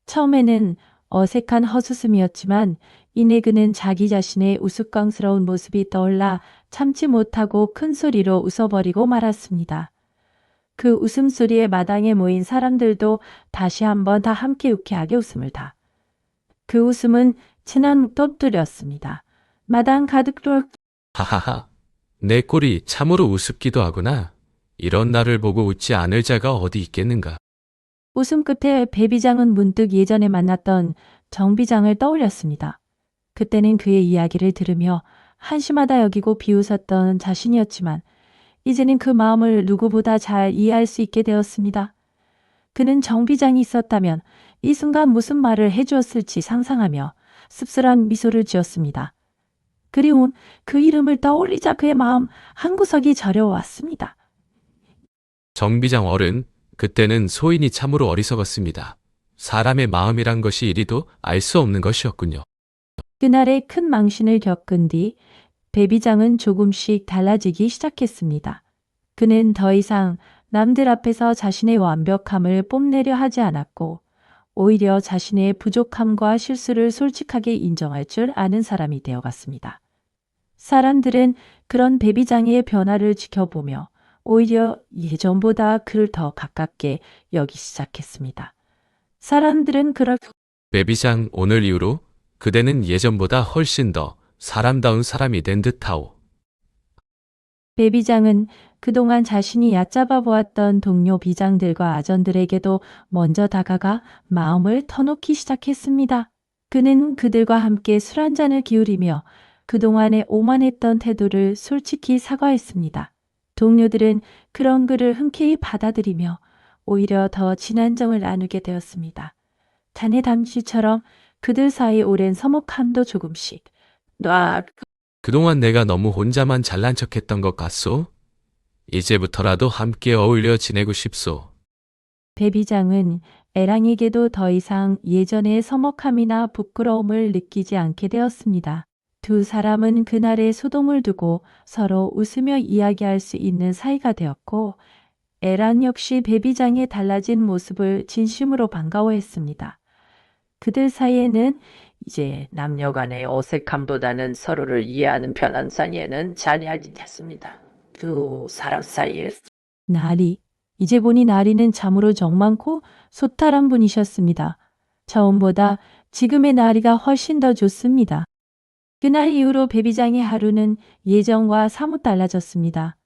처음에는 어색한 헛웃음이었지만 이내 그는 자기 자신의 우스꽝스러운 모습이 떠올라 참지 못하고 큰 소리로 웃어버리고 말았습니다. 그 웃음소리에 마당에 모인 사람들도 다시 한번 다 함께 유쾌하게 웃음을 다. 그 웃음은 진한 묵도들이었습니다. 마당 가득 하하하, 내 꼴이 참으로 우습기도 하구나. 이런 나를 보고 웃지 않을 자가 어디 있겠는가. 웃음 끝에 베비장은 문득 예전에 만났던 정비장을 떠올렸습니다. 그때는 그의 이야기를 들으며 한심하다 여기고 비웃었던 자신이었지만 이제는 그 마음을 누구보다 잘 이해할 수 있게 되었습니다. 그는 정비장이 있었다면 이 순간 무슨 말을 해주었을지 상상하며 씁쓸한 미소를 지었습니다. 그리운 그 이름을 떠올리자 그의 마음 한구석이 저려왔습니다. 정비장 어른, 그때는 소인이 참으로 어리석었습니다. 사람의 마음이란 것이 이리도 알 수 없는 것이었군요. 그날의 큰 망신을 겪은 뒤 베비장은 조금씩 달라지기 시작했습니다. 그는 더 이상 남들 앞에서 자신의 완벽함을 뽐내려 하지 않았고 오히려 자신의 부족함과 실수를 솔직하게 인정할 줄 아는 사람이 되어갔습니다. 사람들은 그런 베비장의 변화를 지켜보며 오히려 예전보다 그를 더 가깝게 여기 시작했습니다. 사람들은 그럴 베비장 오늘 이후로 그대는 예전보다 훨씬 더 사람다운 사람이 된 듯하오. 베비장은 그동안 자신이 얕잡아 보았던 동료 비장들과 아전들에게도 먼저 다가가 마음을 터놓기 시작했습니다. 그는 그들과 함께 술 한 잔을 기울이며 그동안의 오만했던 태도를 솔직히 사과했습니다. 동료들은 그런 그를 흔쾌히 받아들이며 오히려 더 진한 정을 나누게 되었습니다. 잔해 담시처럼 그들 사이 오랜 서먹함도 조금씩 놔 그동안 내가 너무 혼자만 잘난 척했던 것 같소? 이제부터라도 함께 어울려 지내고 싶소. 베비장은 에랑에게도 더 이상 예전의 서먹함이나 부끄러움을 느끼지 않게 되었습니다. 두 사람은 그날의 소동을 두고 서로 웃으며 이야기할 수 있는 사이가 되었고 에랑 역시 베비장의 달라진 모습을 진심으로 반가워했습니다. 그들 사이에는 이제 남녀 간의 어색함보다는 서로를 이해하는 편한 사이에는 자리하지 않습니다. 두 사람 사이에 나리, 이제 보니 나리는 참으로 정 많고 소탈한 분이셨습니다. 처음보다 지금의 나리가 훨씬 더 좋습니다. 그날 이후로 베비장의 하루는 예전과 사뭇 달라졌습니다.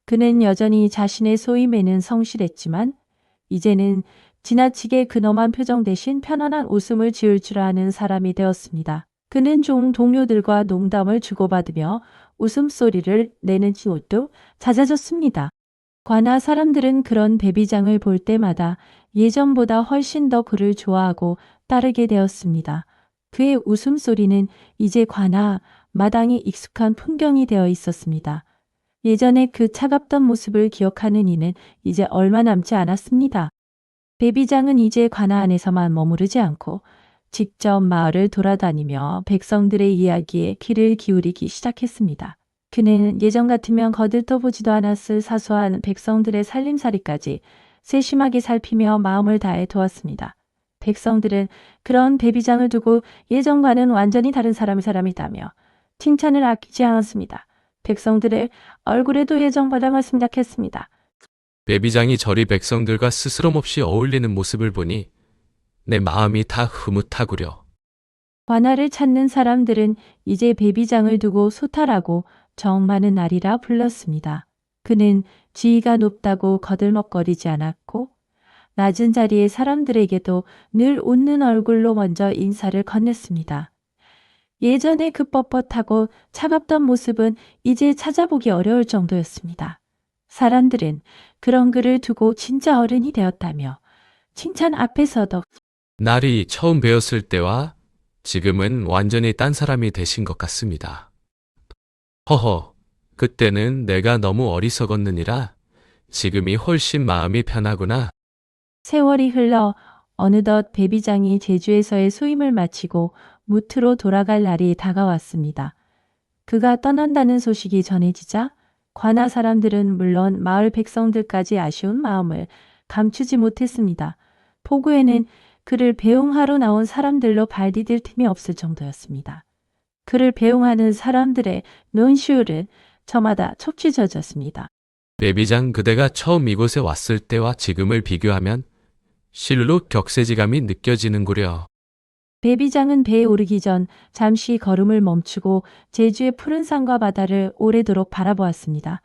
그는 여전히 자신의 소임에는 성실했지만 이제는 지나치게 근엄한 표정 대신 편안한 웃음을 지을 줄 아는 사람이 되었습니다. 그는 종 동료들과 농담을 주고받으며 웃음소리를 내는 치옷도 잦아졌습니다. 관아 사람들은 그런 베비장을 볼 때마다 예전보다 훨씬 더 그를 좋아하고 따르게 되었습니다. 그의 웃음소리는 이제 관아 마당이 익숙한 풍경이 되어 있었습니다. 예전에 그 차갑던 모습을 기억하는 이는 이제 얼마 남지 않았습니다. 베비장은 이제 관아 안에서만 머무르지 않고 직접 마을을 돌아다니며 백성들의 이야기에 귀를 기울이기 시작했습니다. 그는 예전 같으면 거들떠보지도 않았을 사소한 백성들의 살림살이까지 세심하게 살피며 마음을 다해 도왔습니다. 백성들은 그런 베비장을 두고 예전과는 완전히 다른 사람이다며 칭찬을 아끼지 않았습니다. 백성들의 얼굴에도 예전보다 심각했습니다. 베비장이 저리 백성들과 스스럼없이 어울리는 모습을 보니 내 마음이 다 흐뭇하구려. 관아를 찾는 사람들은 이제 베비장을 두고 소탈하고 정 많은 날이라 불렀습니다. 그는 지위가 높다고 거들먹거리지 않았고 낮은 자리의 사람들에게도 늘 웃는 얼굴로 먼저 인사를 건넸습니다. 예전에 그 뻣뻣하고 차갑던 모습은 이제 찾아보기 어려울 정도였습니다. 사람들은 그런 그를 두고 진짜 어른이 되었다며 칭찬 앞에서도 날이 처음 배웠을 때와 지금은 완전히 딴 사람이 되신 것 같습니다. 허허, 그때는 내가 너무 어리석었느니라 지금이 훨씬 마음이 편하구나. 세월이 흘러 어느덧 베비장이 제주에서의 소임을 마치고 무트로 돌아갈 날이 다가왔습니다. 그가 떠난다는 소식이 전해지자 관아 사람들은 물론 마을 백성들까지 아쉬운 마음을 감추지 못했습니다. 포구에는 그를 배웅하러 나온 사람들로 발 디딜 틈이 없을 정도였습니다. 그를 배웅하는 사람들의 눈시울은 저마다 촉취져졌습니다. 베비장 그대가 처음 이곳에 왔을 때와 지금을 비교하면 실로 격세지감이 느껴지는구려. 베비장은 배에 오르기 전 잠시 걸음을 멈추고 제주의 푸른 산과 바다를 오래도록 바라보았습니다.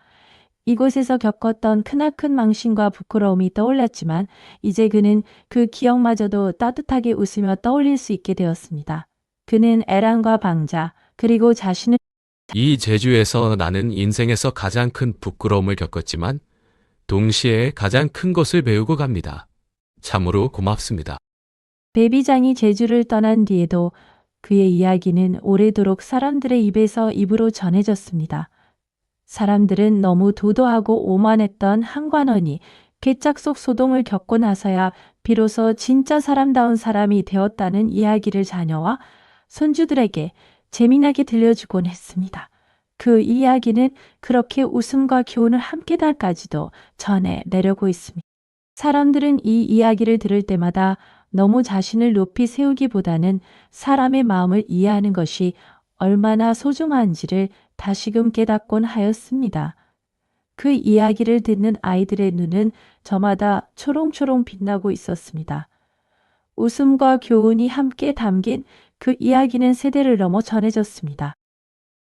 이곳에서 겪었던 크나큰 망신과 부끄러움이 떠올랐지만 이제 그는 그 기억마저도 따뜻하게 웃으며 떠올릴 수 있게 되었습니다. 그는 애랑과 방자 그리고 자신을 이 제주에서 나는 인생에서 가장 큰 부끄러움을 겪었지만 동시에 가장 큰 것을 배우고 갑니다. 참으로 고맙습니다. 베비장이 제주를 떠난 뒤에도 그의 이야기는 오래도록 사람들의 입에서 입으로 전해졌습니다. 사람들은 너무 도도하고 오만했던 한관원이 괴짝 속 소동을 겪고 나서야 비로소 진짜 사람다운 사람이 되었다는 이야기를 자녀와 손주들에게 재미나게 들려주곤 했습니다. 그 이야기는 그렇게 웃음과 교훈을 함께 달까지도 전해 내려고 있습니다. 사람들은 이 이야기를 들을 때마다 너무 자신을 높이 세우기보다는 사람의 마음을 이해하는 것이 얼마나 소중한지를 다시금 깨닫곤 하였습니다. 그 이야기를 듣는 아이들의 눈은 저마다 초롱초롱 빛나고 있었습니다. 웃음과 교훈이 함께 담긴 그 이야기는 세대를 넘어 전해졌습니다.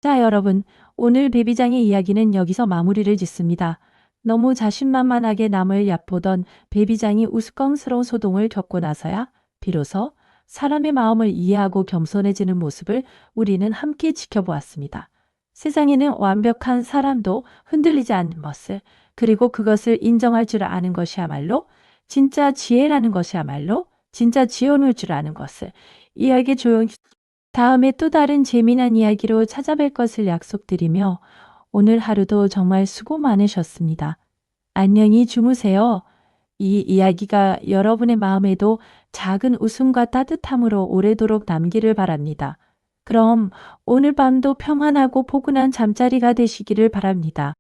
자, 여러분, 오늘 베비장의 이야기는 여기서 마무리를 짓습니다. 너무 자신만만하게 남을 얕보던 베비장이 우스꽝스러운 소동을 겪고 나서야 비로소 사람의 마음을 이해하고 겸손해지는 모습을 우리는 함께 지켜보았습니다. 세상에는 완벽한 사람도 흔들리지 않는 모습, 그리고 그것을 인정할 줄 아는 것이야말로 진짜 지혜라는 것이야말로 진짜 지혜로울 줄 아는 것을 이야기 조용히 다음에 또 다른 재미난 이야기로 찾아뵐 것을 약속드리며 오늘 하루도 정말 수고 많으셨습니다. 안녕히 주무세요. 이 이야기가 여러분의 마음에도 작은 웃음과 따뜻함으로 오래도록 남기를 바랍니다. 그럼 오늘 밤도 평안하고 포근한 잠자리가 되시기를 바랍니다.